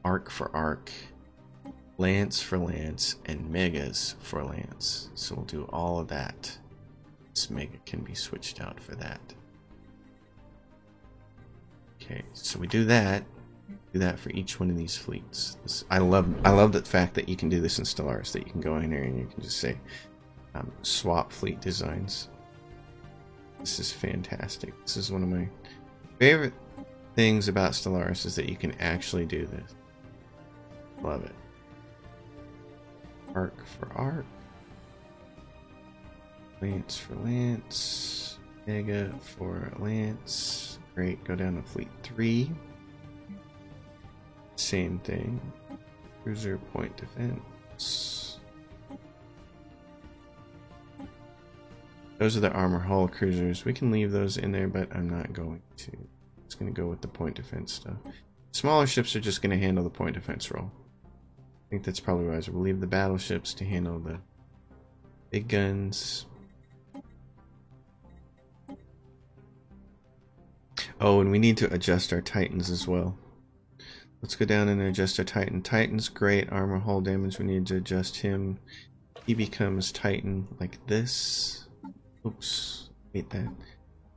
arc for arc, lance for lance, and megas for lance. So we'll do all of that. This mega can be switched out for that. Okay, so we do that. Do that for each one of these fleets. I love the fact that you can do this in Stellaris. That you can go in here and you can just say swap fleet designs. This is fantastic. This is one of my favorite things about Stellaris is that you can actually do this. Love it. Arc for arc. Lance for lance. Mega for lance. Great. Go down to fleet 3. Same thing. Cruiser point defense. Those are the armor hull cruisers. We can leave those in there, but I'm not going to. It's going to go with the point defense stuff. Smaller ships are just going to handle the point defense role. I think that's probably wise. We'll leave the battleships to handle the big guns. Oh, and we need to adjust our Titans as well. Let's go down and adjust our Titan. Titan's great. Armor hull damage. We need to adjust him. He becomes Titan like this. Oops. Hate that.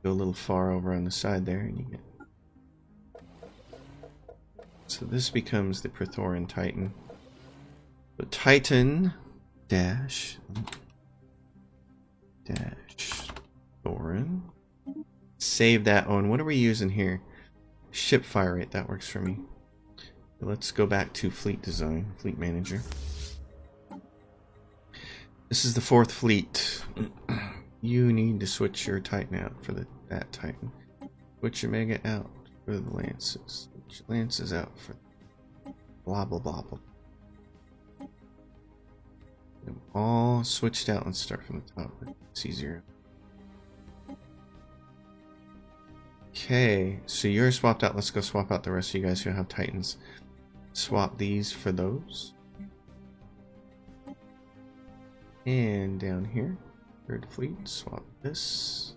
Go a little far over on the side there. And you get... So this becomes the Praetorian Titan. So Titan dash Thorin. Save that on. What are we using here? Ship fire rate. That works for me. Let's go back to fleet design, fleet manager. This is the 4th fleet. You need to switch your Titan out for that Titan. Switch your Mega out for the Lances. Switch your Lances out for blah blah blah blah. Them all switched out. Let's start from the top. It's easier. Okay, so you're swapped out. Let's go swap out the rest of you guys who have Titans. Swap these for those. And down here, 3rd fleet, swap this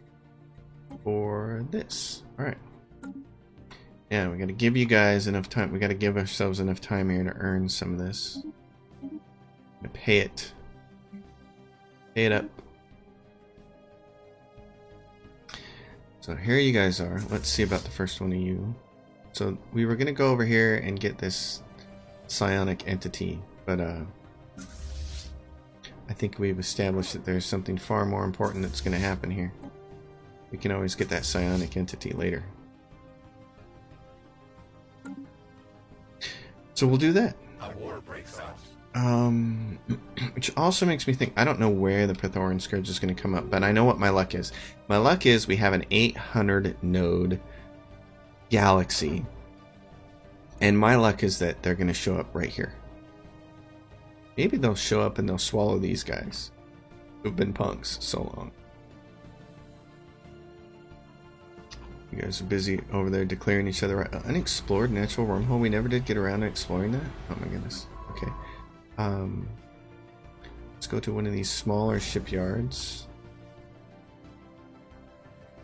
for this. Alright. Yeah, we gotta give you guys enough time. We gotta give ourselves enough time here to earn some of this. I'm gonna pay it. Pay it up. So here you guys are. Let's see about the first one of you. So we were gonna go over here and get this psionic entity, but I think we've established that there's something far more important that's gonna happen here. We can always get that psionic entity later. So we'll do that. A war breaks out. Which also makes me think, I don't know where the Praetorian Scourge is going to come up, but I know what my luck is. My luck is we have an 800 node galaxy, and my luck is that they're going to show up right here. Maybe they'll show up and they'll swallow these guys who've been punks so long. You guys are busy over there declaring each other unexplored natural wormhole. We never did get around to exploring that. Oh my goodness. Okay. Let's go to one of these smaller shipyards.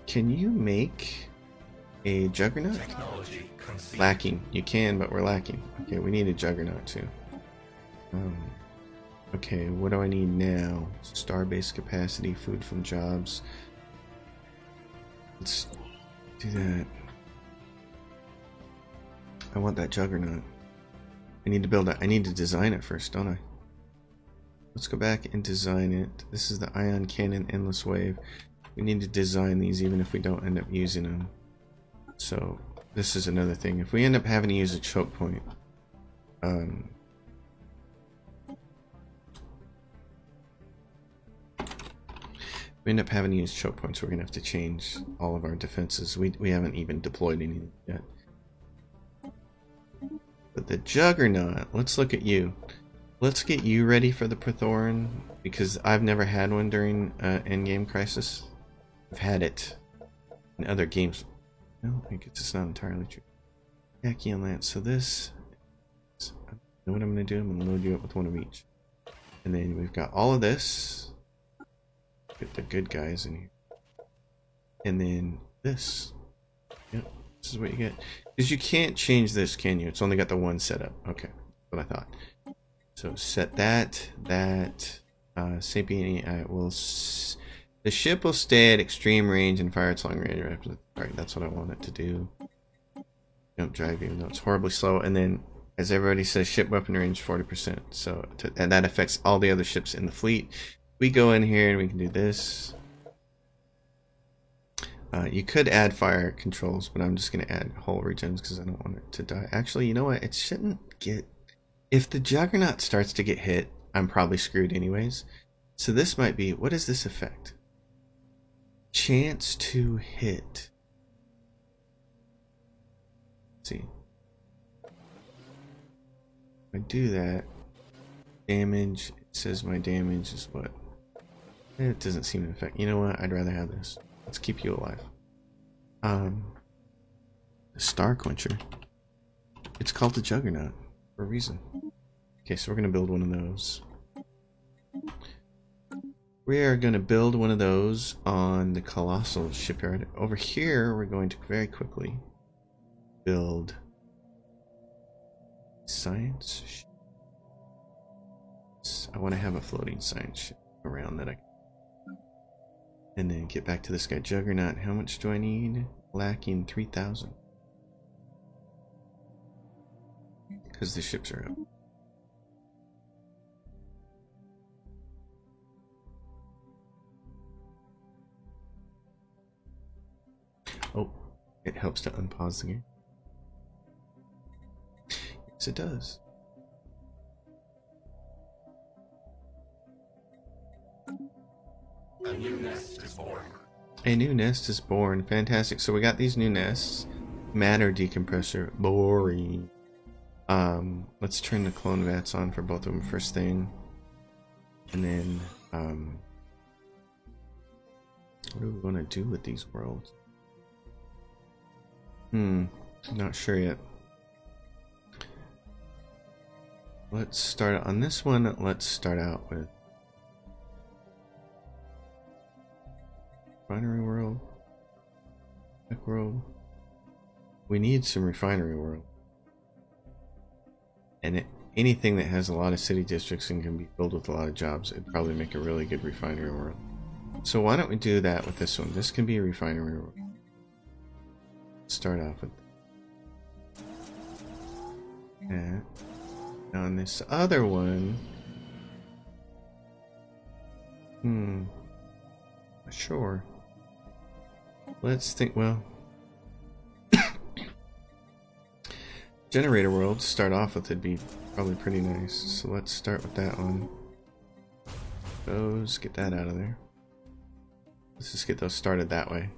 Can you make a juggernaut? Technology conceived. Lacking. You can, but we're lacking. Okay, we need a juggernaut too. Okay, what do I need now? Starbase capacity, food from jobs. Let's do that. I want that juggernaut. I need to build it. I need to design it first, don't I? Let's go back and design it. This is the ion cannon endless wave. We need to design these even if we don't end up using them. So this is another thing. If we end up having to use a choke point, we end up having to use choke points, we're gonna have to change all of our defenses. We haven't even deployed anything yet. But the Juggernaut, let's look at you. Let's get you ready for the Praetorian, because I've never had one during Endgame Crisis. I've had it in other games. No, I guess it's not entirely true. Yakian Lance. So this, you know what I'm going to do? I'm going to load you up with one of each. And then we've got all of this. Get the good guys in here. And then this. Yep, this is what you get. Because you can't change this, can you? It's only got the one setup. Okay, that's what I thought. So set that, Sapien, the ship will stay at extreme range and fire its long range. Alright, that's what I want it to do. Don't drive even though it's horribly slow. And then, as everybody says, ship weapon range 40%. So, and that affects all the other ships in the fleet. We go in here and we can do this. You could add fire controls, but I'm just going to add hull regens because I don't want it to die. Actually, you know what? It shouldn't get... If the Juggernaut starts to get hit, I'm probably screwed anyways. So this might be... What is this effect? Chance to hit. Let's see. If I do that, damage, it says my damage is what? It doesn't seem to affect. You know what? I'd rather have this. Let's keep you alive. The Star Quencher. It's called the Juggernaut for a reason. Okay, so we're gonna build one of those. We are gonna build one of those on the Colossal Shipyard. Over here, we're going to very quickly build science ship. I want to have a floating science ship around that and then get back to this guy Juggernaut. How much do I need? Lacking 3,000 because the ships are up. Oh, it helps to unpause the game. Yes, it does. A new nest is born. A new nest is born. Fantastic. So we got these new nests. Matter decompressor. Boring. Let's turn the clone vats on for both of them first thing. And then, what are we going to do with these worlds? Not sure yet. Let's start on this one. Let's start out with Refinery World. Tech World. We need some Refinery World. And anything that has a lot of city districts and can be filled with a lot of jobs, it'd probably make a really good Refinery World. So why don't we do that with this one? This can be a Refinery World. Start off with that. Now on this other one, not sure. Let's think. Well, Generator World to start off with would be probably pretty nice. So let's start with that one. Those, get that out of there. Let's just get those started that way,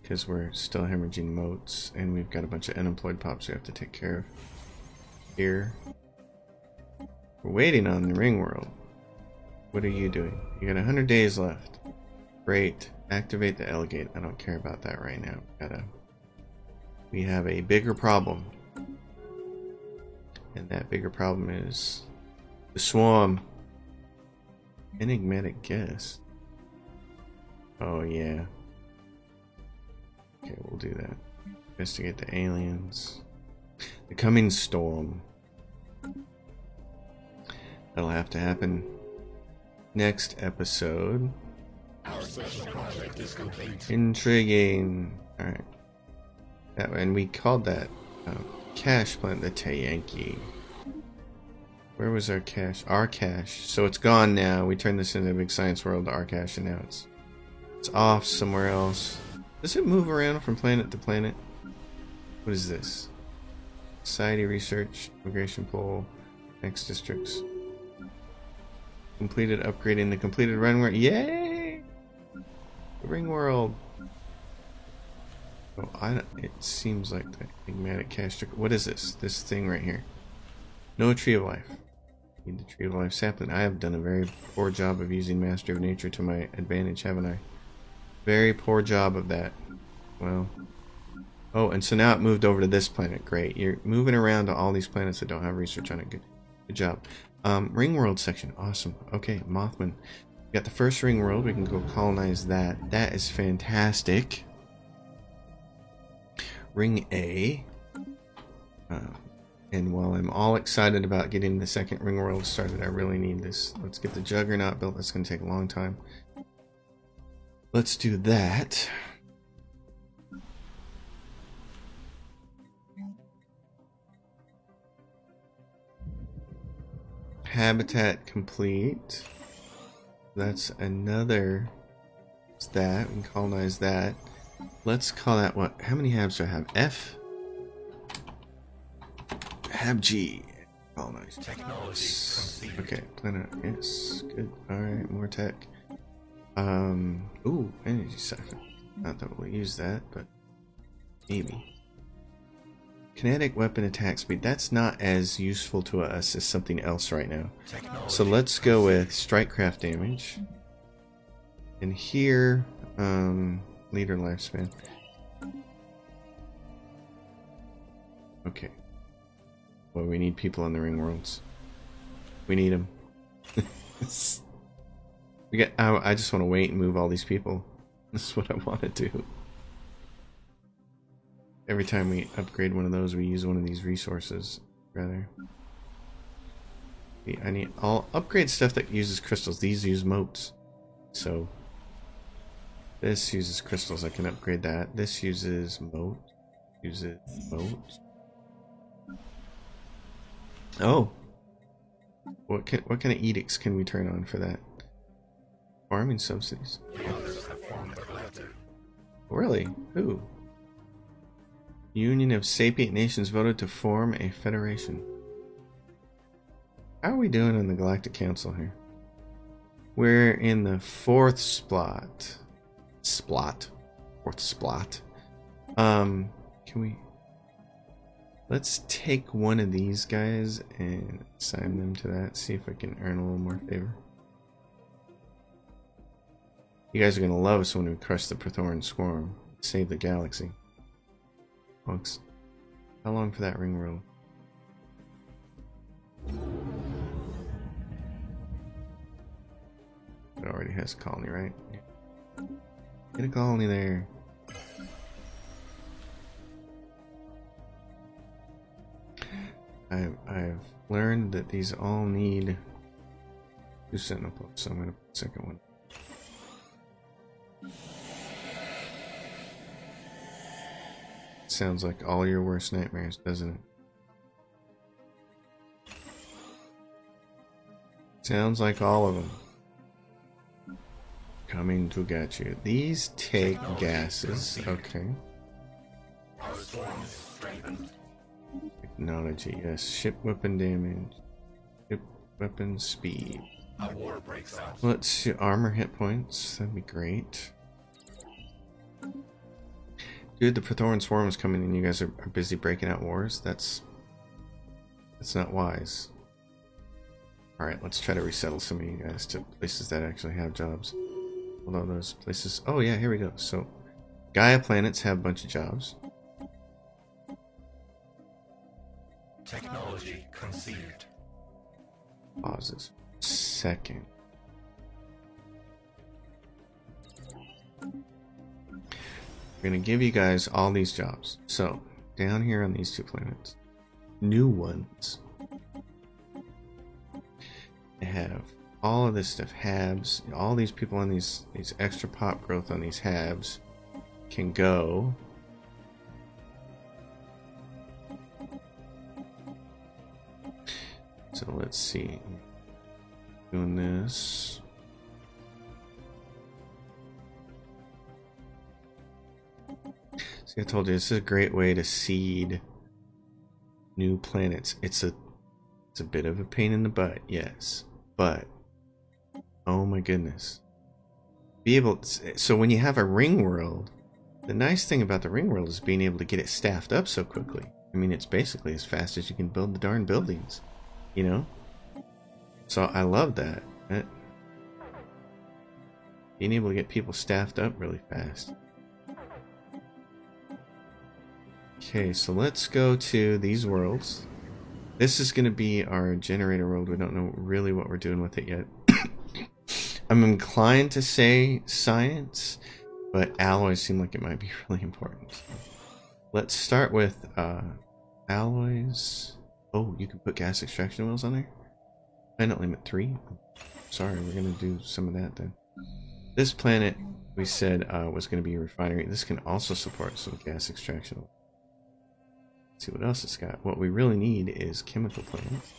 because we're still hemorrhaging moats and we've got a bunch of unemployed pops we have to take care of here. We're waiting on the Ring World. What are you doing? You got 100 days left. Great. Activate the Elgate. I don't care about that right now. We have a bigger problem. And that bigger problem is the swarm. Enigmatic guest. Oh yeah. Okay, we'll do that. Investigate the aliens. The coming storm. That'll have to happen next episode. Our special project is complete. Intriguing. Alright. And we called that cache plant the Tayanki. Where was our cache? Our cache. So it's gone now. We turned this into a big science world to our cache, and now it's off somewhere else. Does it move around from planet to planet? What is this? Society research, immigration poll, next districts. Completed upgrading the completed run world. Yay! The Ring World. Oh, it seems like the enigmatic cache. What is this? This thing right here. No Tree of Life. Need the Tree of Life sapling. I have done a very poor job of using Master of Nature to my advantage, haven't I? Very poor job of that. Well. Oh, and so now it moved over to this planet. Great. You're moving around to all these planets that don't have research on it. Good job. Ring World section. Awesome. Okay, Mothman. We got the first Ring World. We can go colonize that. That is fantastic. Ring A. And while I'm all excited about getting the second Ring World started, I really need this. Let's get the Juggernaut built. That's going to take a long time. Let's do that. Habitat complete. That's another. It's that. We can colonize that. Let's call that what? How many habs do I have? F? Hab G. Colonize. Technology. Okay, planet. Yes. Good. Alright, more tech. Ooh, energy siphon. Not that we'll use that, but maybe. Kinetic weapon attack speed. That's not as useful to us as something else right now. So let's go with strikecraft damage. And here, leader lifespan. Okay. Boy, we need people in the ring worlds. We need them. I just want to wait and move all these people. This is what I want to do. Every time we upgrade one of those, we use one of these resources, rather. I'll upgrade stuff that uses crystals. These use motes. So, this uses crystals. I can upgrade that. This uses mote. Uses mote. Oh! What kind of edicts can we turn on for that? Farming subsidies. Really? Who? Union of Sapient Nations voted to form a federation. How are we doing in the Galactic Council here? We're in the fourth splot. Fourth splot. Can we... Let's take one of these guys and assign them to that. See if I can earn a little more favor. You guys are gonna love us when we crush the Praetorian Swarm. Save the galaxy. Folks, how long for that ring road? It already has a colony, right? Get a colony there. I've learned that these all need 2 sentinel posts, so I'm gonna put the second one. Sounds like all your worst nightmares, doesn't it? Sounds like all of them. Coming to get you. These take gases. Okay. Technology, yes. Ship weapon damage. Ship weapon speed. A war breaks out. Let's see. Armor hit points. That'd be great. Dude, the Praetorian Swarm is coming and you guys are busy breaking out wars. That's not wise. Alright, let's try to resettle some of you guys to places that actually have jobs. Although those places... Oh yeah, here we go. So, Gaia planets have a bunch of jobs. Technology conceived. Pauses. Second. We're going to give you guys all these jobs. So, down here on these 2 planets, new ones. They have all of this stuff, habs. All these people on these extra pop growth on these habs can go. So let's see. Doing this. See, I told you this is a great way to seed new planets. It's a bit of a pain in the butt, yes, but oh my goodness, be able to, so when you have a ring world, the nice thing about the ring world is being able to get it staffed up so quickly. I mean, it's basically as fast as you can build the darn buildings, you know. So I love that. Being able to get people staffed up really fast. Okay, so let's go to these worlds. This is going to be our generator world. We don't know really what we're doing with it yet. I'm inclined to say science, but alloys seem like it might be really important. Let's start with alloys. Oh, you can put gas extraction wells on there? Planet limit 3? Sorry, we're going to do some of that then. This planet, we said, was going to be a refinery. This can also support some gas extraction wells. See what else it's got. What we really need is chemical plants.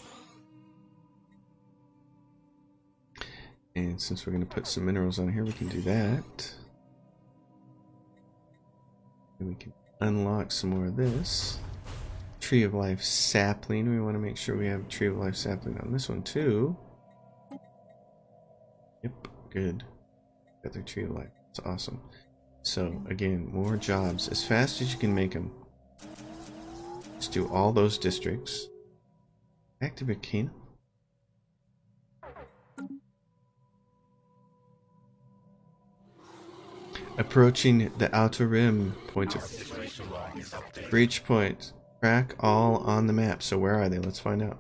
And since we're going to put some minerals on here, we can do that. And we can unlock some more of this. Tree of Life sapling. We want to make sure we have Tree of Life sapling on this one too. Yep, good. Got their Tree of Life. That's awesome. So again, more jobs as fast as you can make them. Let's do all those districts. Activate Kena. Approaching the outer rim. Pointer. Breach point. Track all on the map. So where are they? Let's find out.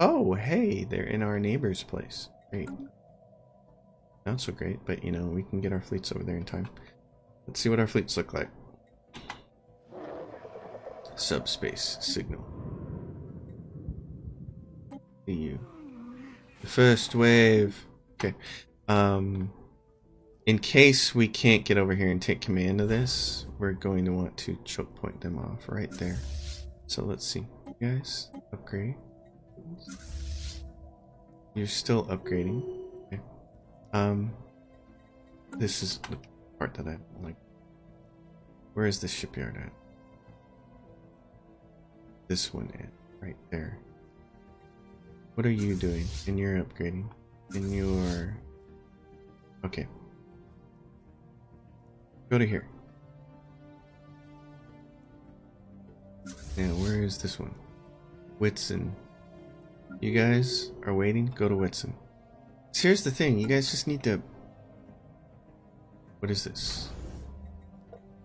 Oh, hey, they're in our neighbor's place. Great. Not so great, but you know, we can get our fleets over there in time. Let's see what our fleets look like. Subspace signal. EU. The first wave. Okay. In case we can't get over here and take command of this, we're going to want to choke point them off right there. So let's see. You guys, upgrade. You're still upgrading. Okay. This is the part that I like. Where is the shipyard at? This one at right there. What are you doing? And you're upgrading. And you're okay. Go to here. Now, where is this one? Whitson. You guys are waiting? Go to Whitson. So here's the thing. You guys just need to... What is this?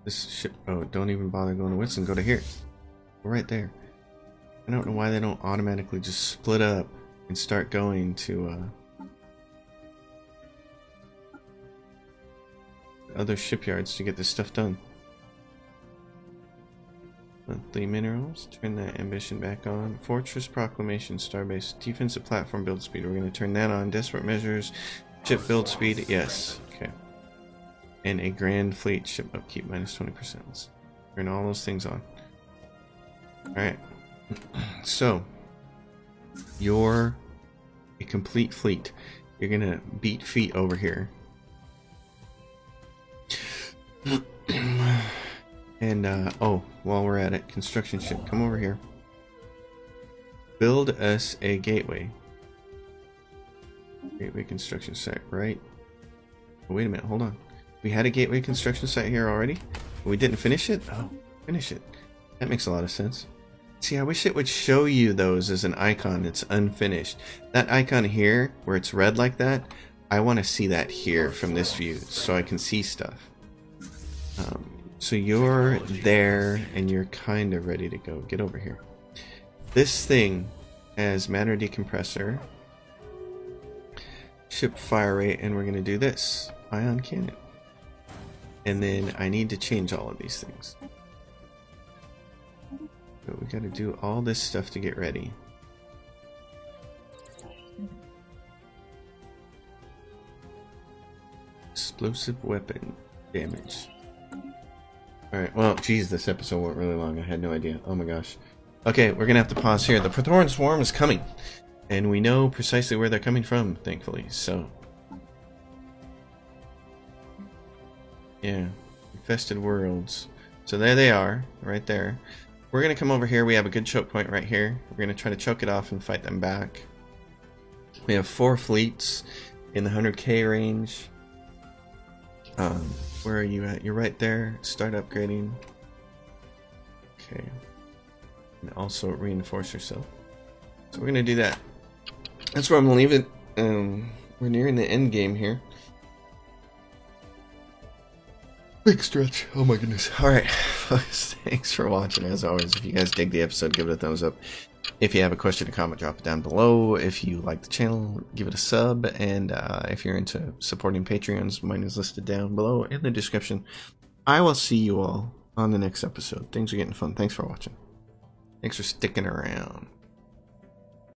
This ship... Oh, don't even bother going to Whitson. Go to here. Go right there. I don't know why they don't automatically just split up and start going to other shipyards to get this stuff done. Monthly minerals, turn that ambition back on. Fortress Proclamation, Starbase, defensive platform build speed. We're going to turn that on. Desperate measures, ship build speed, yes. Okay. And a grand fleet ship upkeep minus 20%. Let's turn all those things on. Alright. So, you're a complete fleet. You're going to beat feet over here. And, oh, while we're at it, construction ship, come over here. Build us a gateway. Gateway construction site, right? Oh, wait a minute, hold on. We had a gateway construction site here already? We didn't finish it? Oh, finish it. That makes a lot of sense. See, I wish it would show you those as an icon that's unfinished. That icon here, where it's red like that, I want to see that here from this view, so I can see stuff. So you're there, and you're kind of ready to go. Get over here. This thing has matter decompressor, ship fire rate, and we're going to do this. Ion cannon. And then I need to change all of these things. So we got to do all this stuff to get ready. Explosive weapon damage. Alright, well, geez, this episode went really long. I had no idea. Oh my gosh. Okay, we're gonna have to pause here. The Praetorian Swarm is coming. And we know precisely where they're coming from, thankfully, so... Yeah. Infested worlds. So there they are, right there. We're gonna come over here. We have a good choke point right here. We're gonna try to choke it off and fight them back. We have 4 fleets in the 100k range. Where are you at? You're right there. Start upgrading. Okay. And also reinforce yourself. So we're gonna do that. That's where I'm gonna leave it. We're nearing the end game here. Big stretch. Oh my goodness. Alright, folks, thanks for watching. As always, if you guys dig the episode, give it a thumbs up. If you have a question or comment, drop it down below. If you like the channel, give it a sub. And if you're into supporting Patreons, mine is listed down below in the description. I will see you all on the next episode. Things are getting fun. Thanks for watching. Thanks for sticking around.